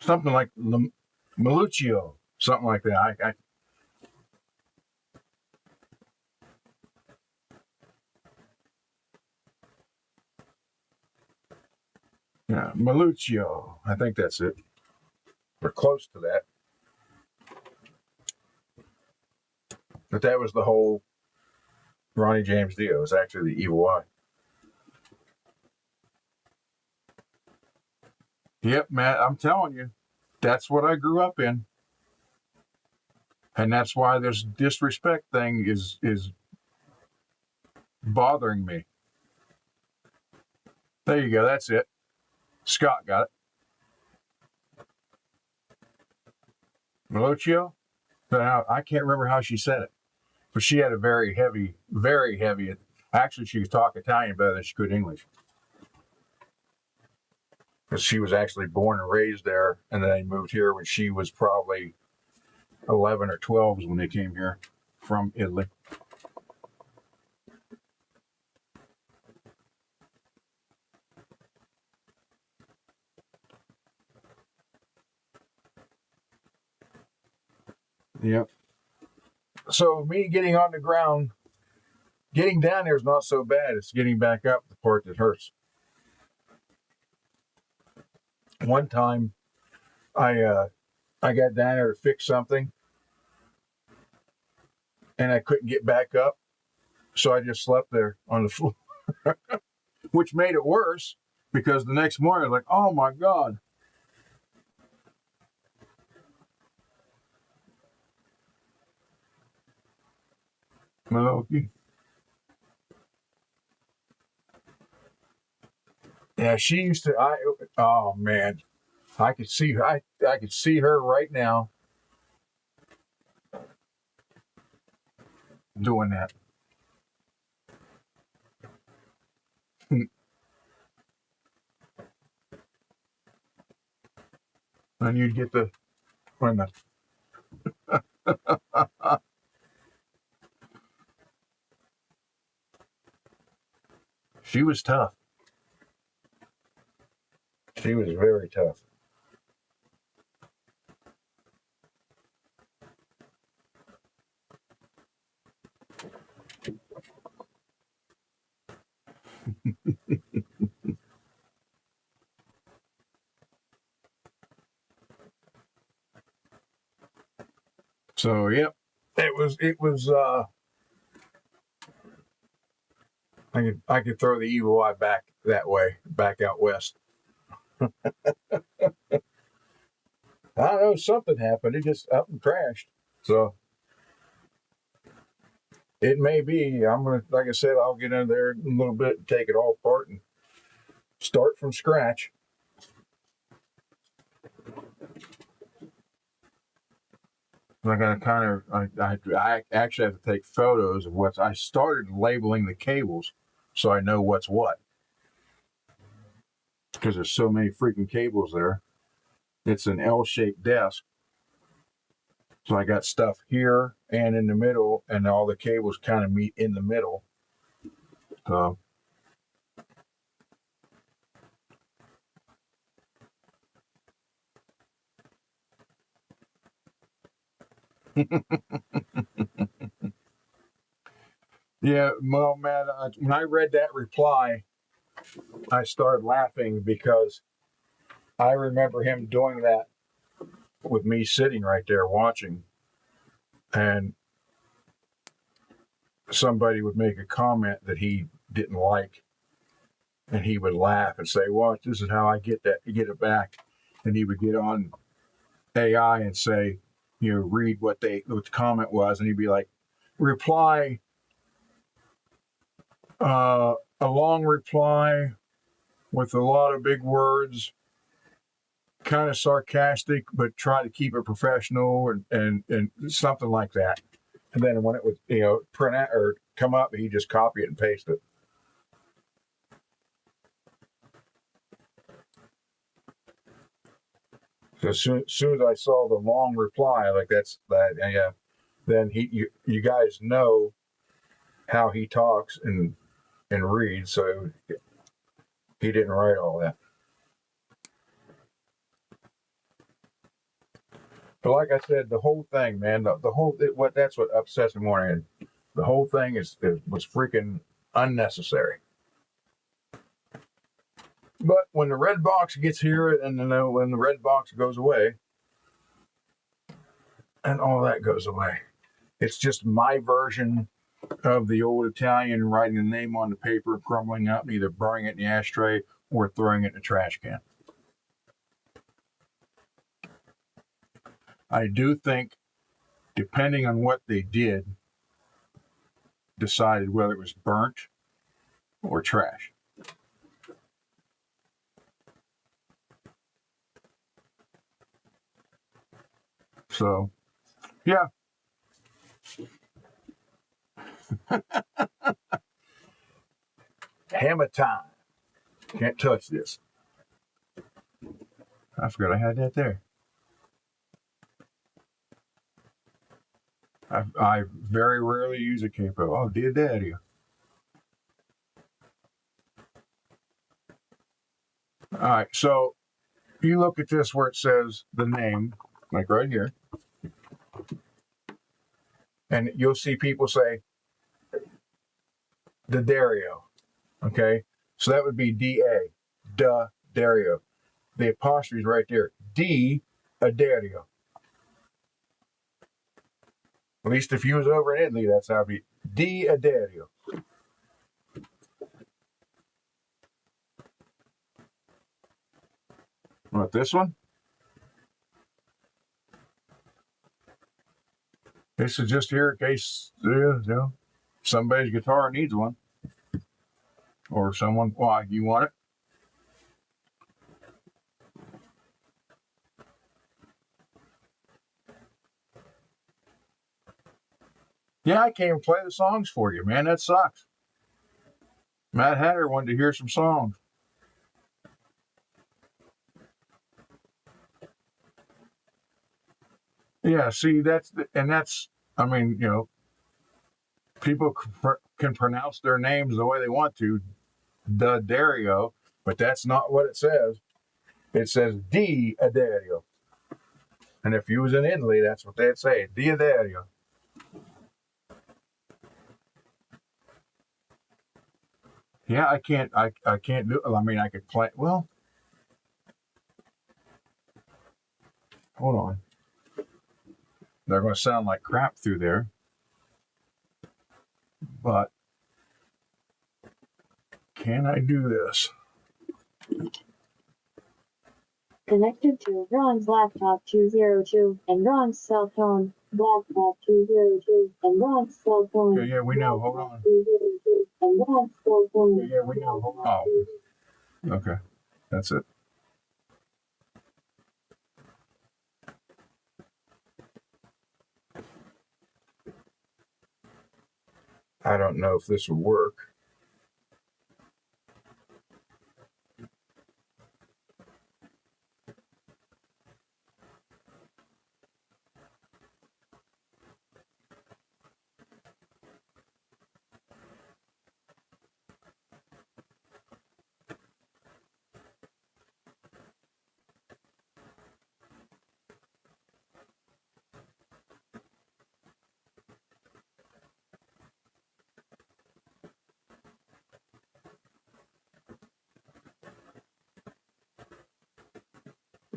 Something like Maluccio, something like that. Yeah, Maluccio. I think that's it. We're close to that. But that was the whole Ronnie James Dio. It was actually the evil eye. Yep, Matt, I'm telling you, that's what I grew up in. And that's why this disrespect thing is bothering me. There you go. That's it. Scott got it. Velocio? I can't remember how she said it, but she had a very heavy. Actually, she could talk Italian better than she could English, because she was actually born and raised there, and then they moved here when she was probably 11 or 12 when they came here from Italy. Yep. So me getting on the ground, getting down there is not so bad. It's getting back up the part that hurts. One time, I got down there to fix something, and I couldn't get back up, so I just slept there on the floor, which made it worse because the next morning I was like, "Oh my God." Yeah, she used to. Oh man, I could see her. I could see her right now doing that. And you'd get the when the she was tough. She was very tough. So yep, it was. I could throw the evil eye back that way, back out west. I don't know, something happened. It just up and crashed. So it may be. I'm gonna, like I said, I'll get in there in a little bit and take it all apart and start from scratch. I gotta kind of. I actually have to take photos of what I started labeling the cables so I know what's what. Because there's so many freaking cables there. It's an L-shaped desk. So I got stuff here and in the middle, and all the cables kind of meet in the middle. So yeah, well, man, when I read that reply, I started laughing because I remember him doing that with me sitting right there watching, and somebody would make a comment that he didn't like, and he would laugh and say, "Well, this is how I get it back." And he would get on AI and say, read what the comment was, and he'd be like, reply, a long reply with a lot of big words, kind of sarcastic, but try to keep it professional and something like that. And then when it would, print out or come up, he just copy it and paste it. So as soon as I saw the long reply, like that's that, yeah, then you guys know how he talks and reads, so he didn't write all that. But like I said, the whole thing, man, the whole that's what upsets me more. And the whole thing was freaking unnecessary. But when the red box gets here, and when the red box goes away, and all that goes away, it's just my version of the old Italian writing the name on the paper, crumbling up, and either burning it in the ashtray or throwing it in the trash can. I do think, depending on what they did, decided whether it was burnt or trash. So, yeah. Hammer time. Can't touch this. I forgot I had that there. I very rarely use a capo. Oh, dear daddy. All right, so you look at this where it says the name, like right here, and you'll see people say the Dario. Okay, so that would be D-A, da Dario. The apostrophe is right there. D Dario. At least if you was over in Italy, that's how it'd be. D Dario. Want this one? This is just here in case somebody's guitar needs one, or someone. Why you want it? Yeah, I can't even play the songs for you, man. That sucks. Matt Hatter wanted to hear some songs. Yeah, see, I mean, people can pronounce their names the way they want to, the Dario, but that's not what it says. It says D Dario. And if you was in Italy, that's what they'd say, D Dario. Yeah, I can't do it. I mean, I could play, well, hold on. They're going to sound like crap through there, but can I do this? Connected to Ron's laptop 202 and Ron's cell phone. Laptop 202 and Ron's cell phone. Yeah, we know. Hold on. 202 and Ron's cell phone. Yeah, we know. Hold on. Oh, okay. That's it. I don't know if this will work.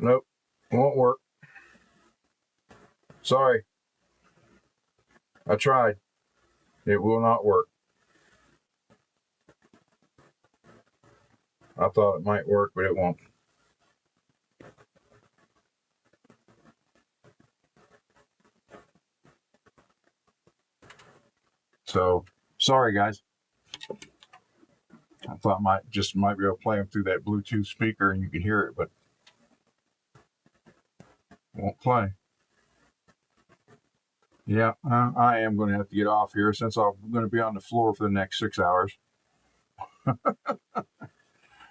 Nope, won't work. Sorry, I tried. It will not work. I thought it might work, but it won't. So, sorry guys. I thought might be able to play them through that Bluetooth speaker and you can hear it, but won't play. Yeah, I am going to have to get off here since I'm going to be on the floor for the next 6 hours.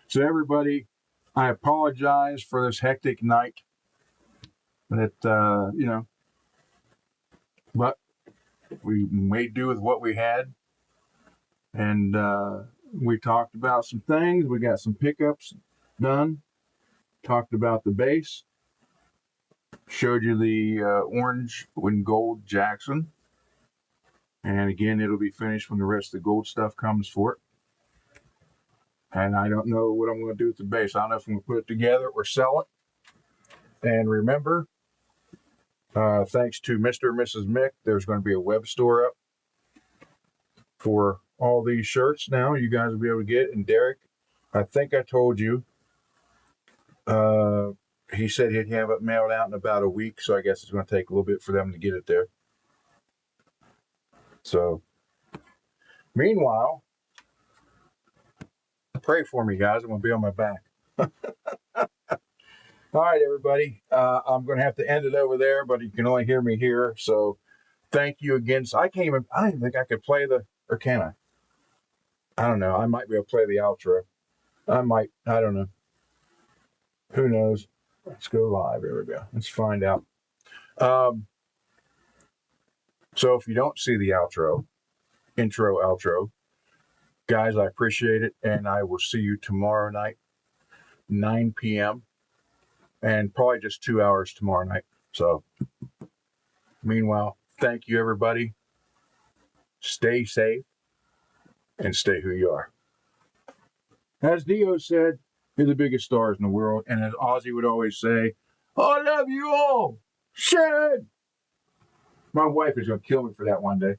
So everybody, I apologize for this hectic night. That but we made do with what we had, and we talked about some things. We got some pickups done. Talked about the bass. Showed you the orange and gold Jackson. And again, it'll be finished when the rest of the gold stuff comes for it. And I don't know what I'm going to do with the bass. I don't know if I'm going to put it together or sell it. And remember, thanks to Mr. and Mrs. Mick, there's going to be a web store up for all these shirts now. You guys will be able to get. And Derek, I think I told you, he said he'd have it mailed out in about a week. So I guess it's going to take a little bit for them to get it there. So, meanwhile, pray for me, guys. I'm going to be on my back. All right, everybody. I'm going to have to end it over there, but you can only hear me here. So thank you again. So I didn't think I could play or can I? I don't know. I might be able to play the outro. I don't know. Who knows? Let's go live. There we go. Let's find out. So if you don't see the intro, outro, guys, I appreciate it. And I will see you tomorrow night, 9 p.m. and probably just 2 hours tomorrow night. So meanwhile, thank you, everybody. Stay safe and stay who you are. As Dio said, you're the biggest stars in the world. And as Ozzy would always say, I love you all. Shad. My wife is going to kill me for that one day.